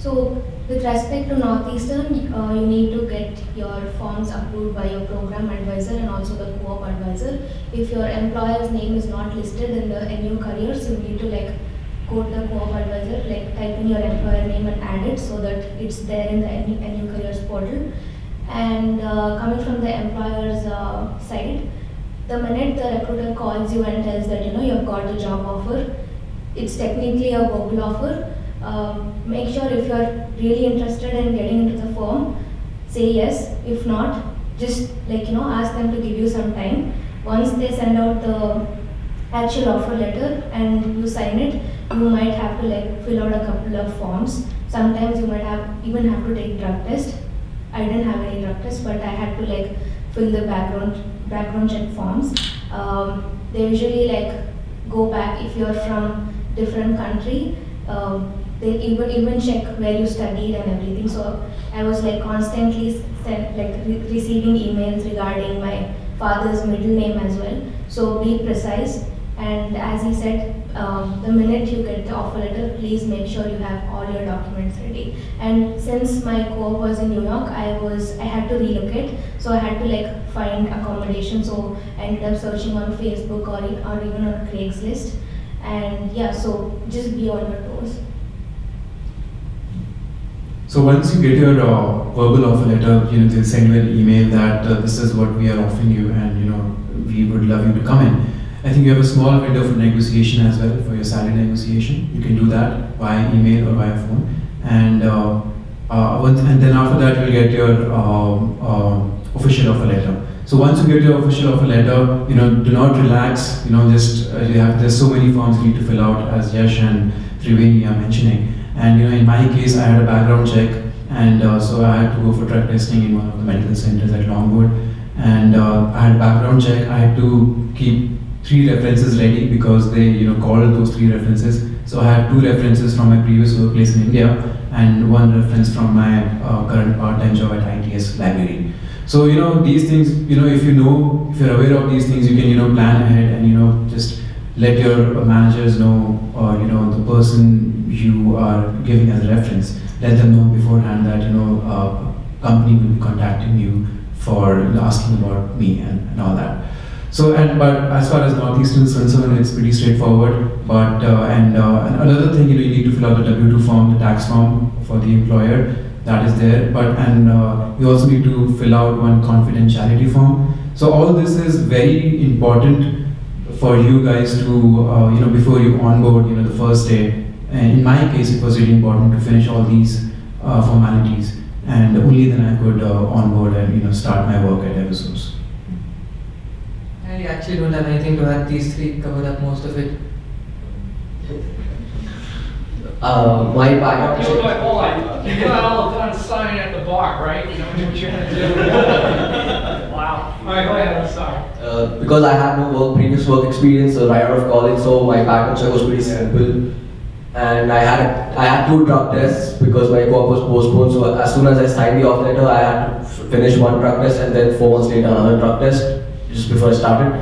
So with respect to Northeastern, you need to get your forms approved by your program advisor and also the co-op advisor. If your employer's name is not listed in the NU careers, you need to like go to the co-op advisor, like type in your employer name and add it so that it's there in the NU careers portal. And coming from the employer's side, the minute the recruiter calls you and tells that you've got the job offer, it's technically a verbal offer. Make sure if you're really interested in getting into the firm, say yes. If not, just ask them to give you some time. Once they send out the actual offer letter and you sign it, you might have to fill out a couple of forms. Sometimes you might even have to take drug test. I didn't have any drug test, but I had to fill the background check forms. They usually go back if you're from different country. They even check where you studied and everything. So I was constantly receiving emails regarding my father's middle name as well. So be precise. And as he said, the minute you get the offer letter, please make sure you have all your documents ready. And since my co-op was in New York, I had to relocate, so I had to find accommodation. So I ended up searching on Facebook or even on Craigslist. And yeah, so just be on your toes. So once you get your verbal offer letter, they'll send you an email that this is what we are offering you, and we would love you to come in. I think you have a small window for negotiation as well for your salary negotiation. You can do that via email or via phone, and then after that you'll get your official offer letter. So once you get your official offer letter, do not relax. There's so many forms you need to fill out, as Yash and Triveni are mentioning. And in my case, I had a background check, and so I had to go for drug testing in one of the medical centers at Longwood. And I had a background check. I had to keep 3 references ready because they called those 3 references. So I had 2 references from my previous workplace in India and 1 reference from my current part-time job at ITS library. So these things, if you're aware of these things, you can plan ahead and just let your managers know, or the person you are giving as a reference, let them know beforehand that a company will be contacting you for asking about me and all that. So but as far as Northeastern is concerned, it's pretty straightforward. But and another thing, you need to fill out the W2 form, the tax form for the employer, that is there. But you also need to fill out one confidentiality form. So all this is very important for you guys to before you onboard, the first day. And in my case, it was really important to finish all these formalities, and only then I could onboard and start my work at Eversource. I actually don't have anything to add. These 3 covered up most of it. My backup You know what, hold on. You got all done signing at the bar, right? You know what you're gonna do. Wow. All right, go ahead. I'm sorry. Because I had no previous work experience right out of college, so my background check was pretty simple. And I had 2 drug tests because my co-op was postponed. So as soon as I signed the offer letter, I had to finish 1 drug test, and then 4 months later another drug test just before I started.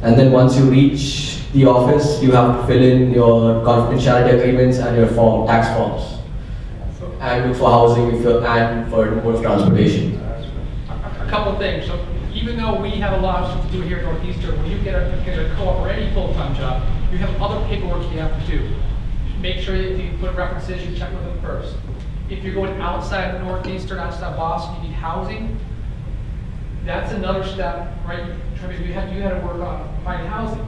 And then once you reach the office, you have to fill in your confidentiality agreements and your tax forms, and look for housing and for mode of transportation. A couple things. So even though we have a lot of stuff to do here at Northeastern, when you get a co-op or any full-time job, you have other paperwork you have to do. Make sure that if you put references, you check with them first. If you're going outside of Northeastern, outside Boston, you need housing. That's another step, right? You had to work on finding housing.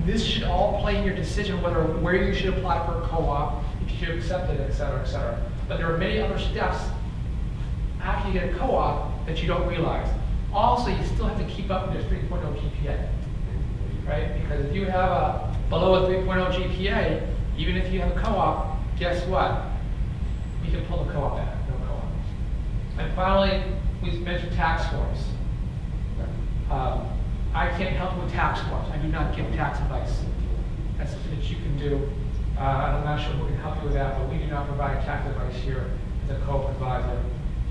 This should all play in your decision where you should apply for a co-op, if you should accept it, et cetera, et cetera. But there are many other steps after you get a co-op that you don't realize. Also, you still have to keep up with your 3.0 GPA, right? Because if you have below a 3.0 GPA, even if you have a co-op, guess what? You can pull the co-op out, no co-op. And finally, we mentioned tax forms. I can't help you with tax forms. I do not give tax advice. That's something that you can do. I'm not sure who can help you with that, but we do not provide tax advice here as a co-op advisor.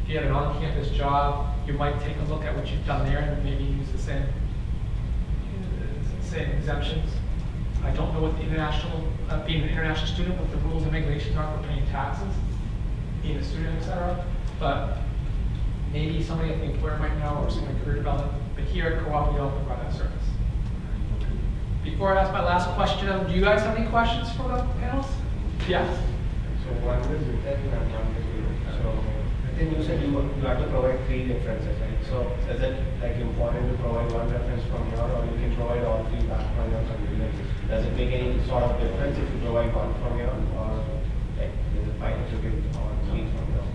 If you have an on-campus job, you might take a look at what you've done there and maybe use the same exemptions. I don't know what the international being an international student, what the rules and regulations are for paying taxes, being a student, etc. But maybe somebody I think Blair might know, or somebody career development. But here at Co-op, we don't provide that service. Before I ask my last question, do you guys have any questions for the panels? Yes. So one is written and one is written. So I think you said you have to provide 3 references, right? So is it like important to provide 1 reference from here, or you can provide all 3 back from your computer? Does it make any sort of difference if you provide 1 from here, or like is it fine if you give all 3 from here?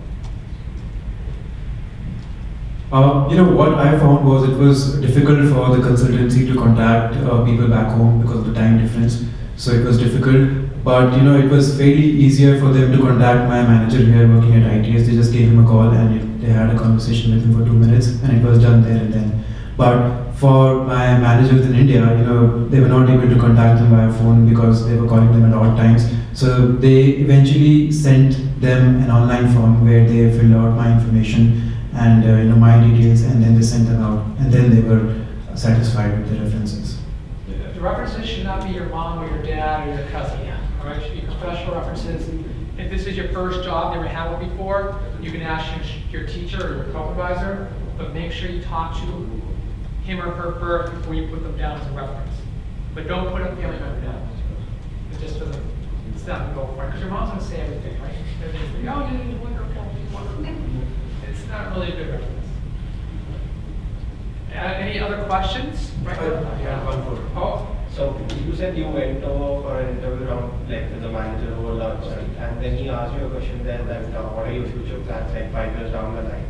What I found was it was difficult for the consultancy to contact people back home because of the time difference. So it was difficult. But it was fairly easier for them to contact my manager here working at ITS. They just gave him a call and they had a conversation with him for 2 minutes, and it was done there and then. But for my managers in India, they were not able to contact them via phone because they were calling them at odd times. So they eventually sent them an online form where they filled out my information and my details, and then they sent them out, and then they were satisfied with the references. The references should not be your mom or your dad or your cousin. All right, it should be professional references. If this is your first job, never had one before, you can ask your teacher or your co-supervisor, but make sure you talk to him or her first before you put them down as a reference. But don't put a family member down. It just doesn't, it's not going to go for it. Because your mom's going to say everything, right? Everything's like, oh, you didn't want her, it's not really a good reference. Any other questions? Right? Yeah, one more. Oh. So you said you went over for an interview round, like with the manager over lunch, right? And then he asked you a question there that what are your future plans, like 5 years down the line?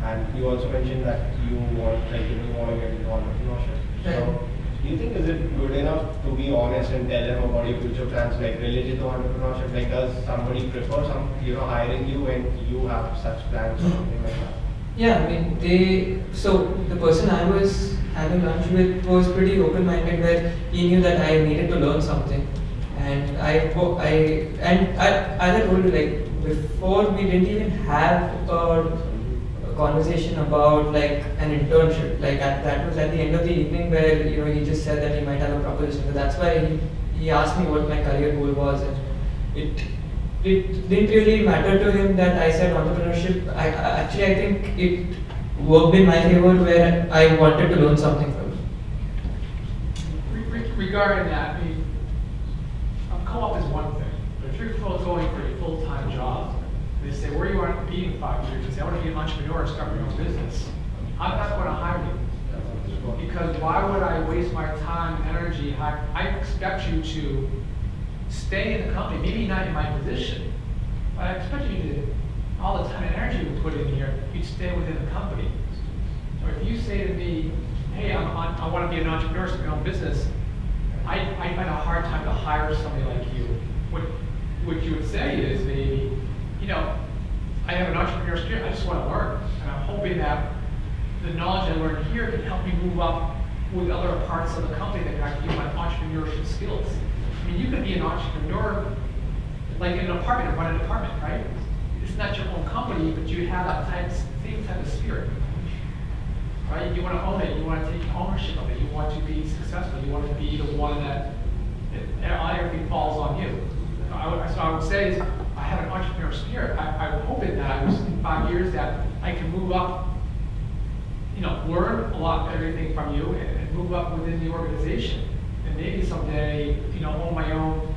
And you also mentioned that you want, you want to get into entrepreneurship. So do you think is it good enough to be honest and tell them about your future plans, like related to entrepreneurship? Like, does somebody prefer hiring you when you have such plans or something like that? Yeah, I mean, so the person I was having lunch with was pretty open-minded, where he knew that I needed to learn something. And as I told you, like, before we didn't even have a conversation about like an internship. Like that was at the end of the evening where he just said that he might have a proposition. So that's why he asked me what my career goal was, and it didn't really matter to him that I said entrepreneurship. I think it worked in my favor, where I wanted to learn something from it. Regarding that, I mean, co-op is one thing, but if you're going for a full-time job, they say, where do you want to be in 5 years? You say, I want to be an entrepreneur and start my own business. I'm not going to hire you. Because why would I waste my time and energy? I expect you to stay in the company, maybe not in my position, but I expect you to, all the time and energy we put in here, you'd stay within the company. Or if you say to me, hey, I want to be an entrepreneur, start my own business, I find a hard time to hire somebody like you. What you would say is maybe, I have an entrepreneur spirit, I just want to learn. And I'm hoping that the knowledge I learned here can help me move up with other parts of the company that can actually use my entrepreneurship skills. I mean, you could be an entrepreneur, like in an apartment, or run a department, right? It's not your own company, but you have that same type of spirit, right? You want to own it, you want to take ownership of it, you want to be successful, you want to be the one that everything falls on you. So I would say is, I have an entrepreneur spirit. I'm hoping that I was in 5 years that I can move up, learn a lot of everything from you and move up within the organization. And maybe someday, own my own,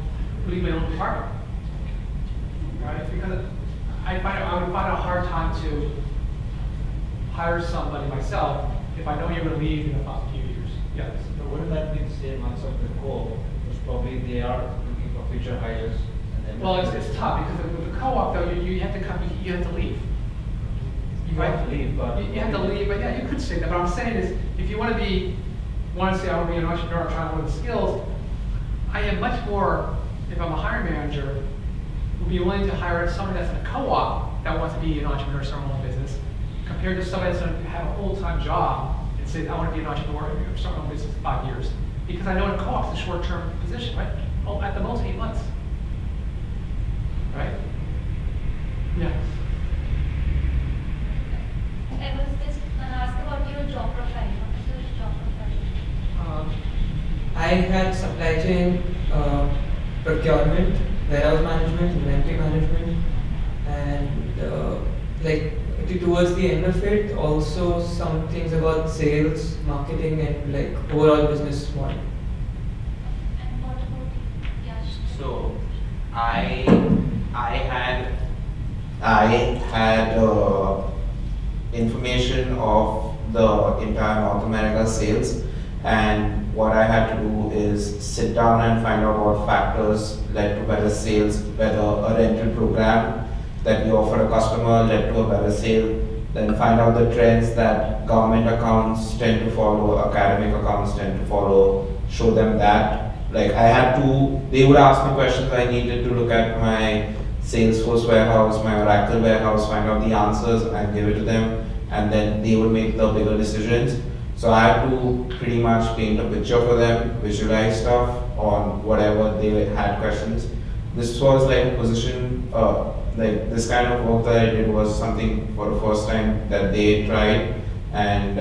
lead my own department. Right? Because I would find it a hard time to hire somebody myself if I know you're going to leave in a few years. Yes. So wouldn't that be the same answer to the co-op? Because probably they are looking for future hires. Well, it's tough because with the co-op though, you have to come, you have to leave. You have to leave, but you have to leave. But yeah, you could say that. But what I'm saying is, if you want to say I want to be an entrepreneur, trying to learn the skills, I am much more, if I'm a hiring manager, would be willing to hire someone that's in a co-op that wants to be an entrepreneur, start their own business, compared to somebody that's going to have a full-time job and say, I want to be an entrepreneur and start my own business in 5 years. Because I know in a co-op it's a short-term position, right? Well, at the most 8 months. Right? Yeah. I was just asked about your job profile. What is your job profile? I had supply chain procurement, warehouse management, inventory management, and towards the end of it, also some things about sales, marketing, and like overall business model. And what about Yash? So, I had information of the entire North America sales, and what I had to do is sit down and find out what factors led to better sales, whether a rental program that we offer a customer led to a better sale, then find out the trends that government accounts tend to follow, academic accounts tend to follow, show them that. Like they would ask me questions, I needed to look at my Salesforce warehouse, my Oracle warehouse, find out the answers and give it to them, and then they would make the bigger decisions. So I had to pretty much paint a picture for them, visualize stuff on whatever they had questions. This was like a position, like this kind of work that I did was something for the first time that they tried, and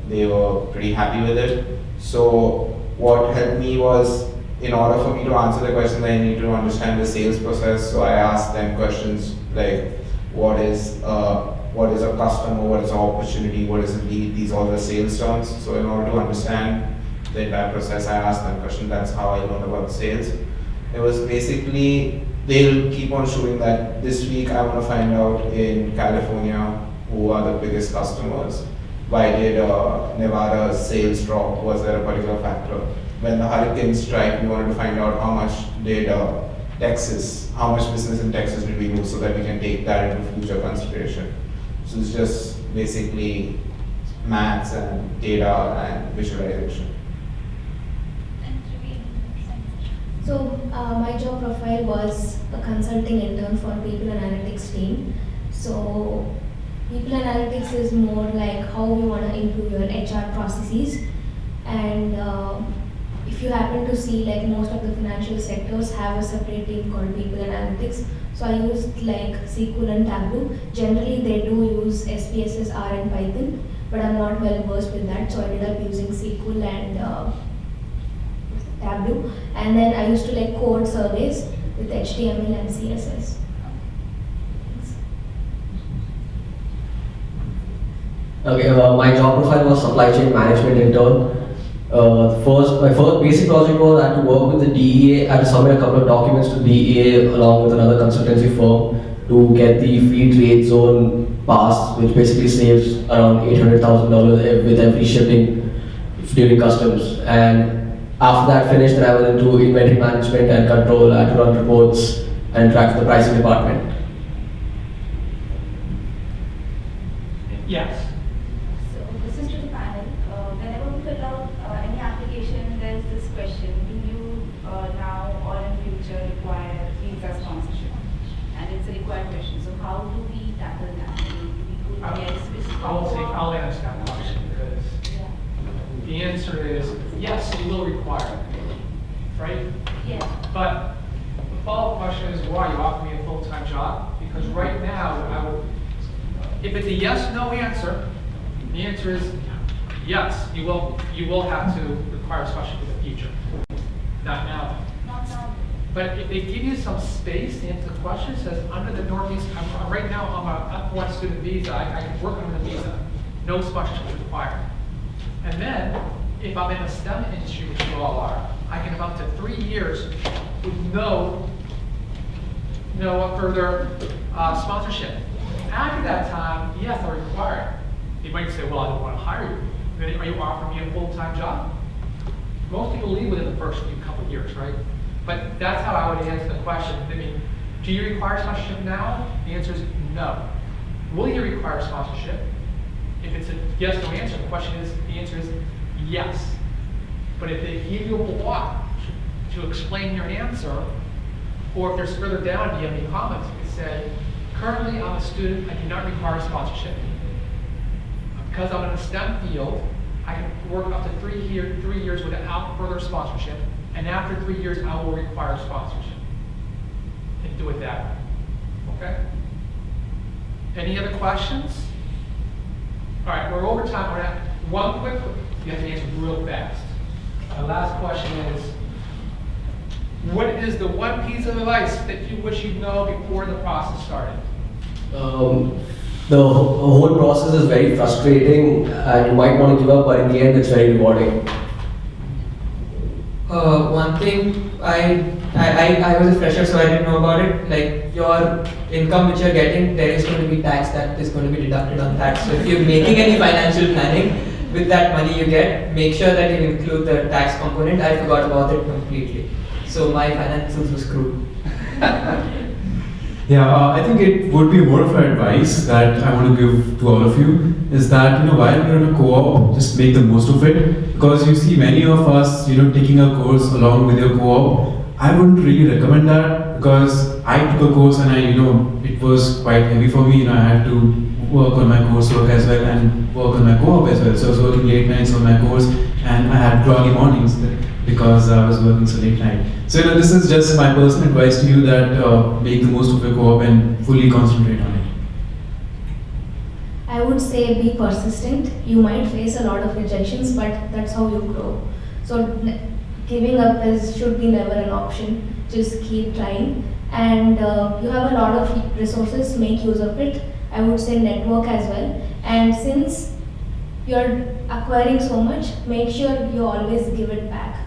they were pretty happy with it. So what helped me was, in order for me to answer the questions, I need to understand the sales process. So I asked them questions like, what is a customer, what is an opportunity, what is a lead, these are the sales terms. So in order to understand the entire process, I asked them questions. That's how I learned about sales. It was basically, they'll keep on showing that this week I want to find out in California who are the biggest customers. Why did Nevada's sales drop? Was there a particular factor? When the hurricane struck, we wanted to find out how much did Texas, how much business in Texas did we lose, so that we can take that into future consideration. So it's just basically maths and data and visualization. And Triveni. So my job profile was a consulting intern for people analytics team. So people analytics is more like how we want to improve your HR processes, and if you happen to see, like most of the financial sectors have a separate team called people analytics. So I used like SQL and Tableau. Generally they do use SPSS, R and Python, but I'm not well versed with that, so I ended up using SQL and Tableau. And then I used to like code surveys with HTML and CSS. Okay, my job profile was supply chain management intern. My first basic project was I had to work with the DEA. I had to submit a couple of documents to DEA along with another consultancy firm to get the free trade zone pass, which basically saves around $800,000 with every shipping during customs. And after that finished, then I went into inventory management and control. I had to run reports and track the pricing department. Yes. So this is to the panel. Whenever we fill out any application, there's this question: do you now or in future require visa sponsorship? And it's a required question. So how do we tackle that? We could yes, I'll answer that question because the answer is yes, it will require it, right? Yes. But the follow-up question is why you offer me a full-time job? Because right now, if it's a yes/no answer, the answer is yes. You will have to require sponsorship in the future. Not now. Not now. But if they give you some space to answer the question, it says under the Northeast, right now I'm a F1 student visa. I can work under the visa. No sponsorship is required. And then if I'm in the STEM industry, which you all are, I can have up to 3 years with no further sponsorship. After that time, yes, they're required. You might say, well, I don't want to hire you. Then are you offering me a full-time job? Most people leave within the first couple of years, right? But that's how I would answer the question. I mean, do you require sponsorship now? The answer is no. Will you require sponsorship? If it's a yes/no answer, the answer is yes. But if they give you a block to explain your answer, or if there's further down, do you have any comments? You can say, currently I'm a student, I do not require sponsorship. Because I'm in a STEM field, I can work up to 3 years without further sponsorship, and after 3 years I will require sponsorship. And do it that way, okay? Any other questions? All right, we're over time. We're at one quick, you have to answer real fast. My last question is, what is the one piece of advice that you wish you'd know before the process started? The whole process is very frustrating and you might want to give up, but in the end it's very rewarding. One thing I was a fresher, so I didn't know about it. Like your income which you're getting, there is going to be tax that is going to be deducted on that. So if you're making any financial planning with that money you get, make sure that you include the tax component. I forgot about it completely. So my finances were screwed. Yeah, I think it would be more of an advice that I want to give to all of you is that, while you're in a co-op, just make the most of it. Because you see many of us, taking a course along with your co-op. I wouldn't really recommend that because I took a course and it was quite heavy for me. I had to work on my coursework as well and work on my co-op as well. So I was working late nights on my course and I had groggy mornings because I was working so late night. So this is just my personal advice to you that make the most of your co-op and fully concentrate on it. I would say be persistent. You might face a lot of rejections, but that's how you grow. So giving up should be never an option. Just keep trying. And you have a lot of resources, make use of it. I would say network as well. And since you're acquiring so much, make sure you always give it back.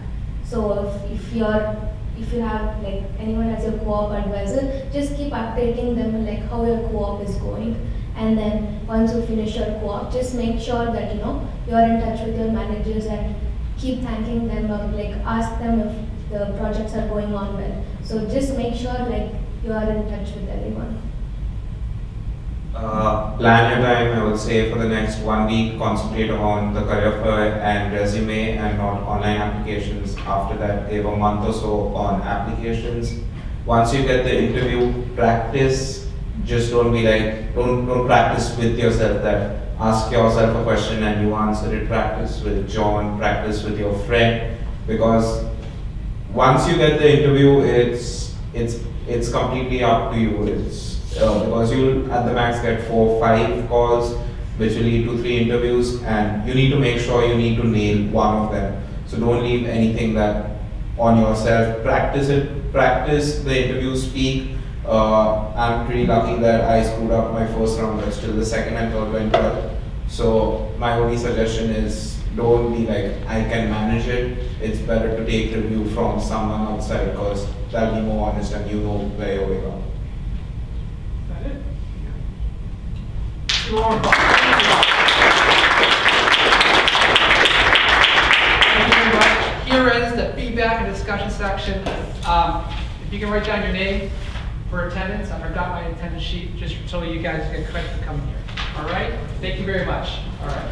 So if you have like anyone as your co-op advisor, just keep updating them like how your co-op is going. And then once you finish your co-op, just make sure that you're in touch with your managers and keep thanking them or like ask them if the projects are going on well. So just make sure like you are in touch with everyone. Plan your time, I would say, for the next 1 week, concentrate on the career fair and resume and not online applications. After that, give a month or so on applications. Once you get the interview, practice. Just don't be like, don't practice with yourself that ask yourself a question and you answer it. Practice with John, practice with your friend, because once you get the interview, it's completely up to you. Because you'll at the max get 4 or 5 calls, which will lead to 3 interviews, and you need to make sure you need to nail one of them. So don't leave anything that on yourself. Practice it. Practice the interview. Speak. I'm pretty lucky that I screwed up my first round, but still the second and third went well. So my only suggestion is don't be like, I can manage it. It's better to take review from someone outside because that'll be more honest and you know where you're going. Is that it? Thank you very much. Here is the feedback and discussion section. If you can write down your name for attendance. I forgot my attendance sheet just so you guys get credit for coming here. All right? Thank you very much. All right.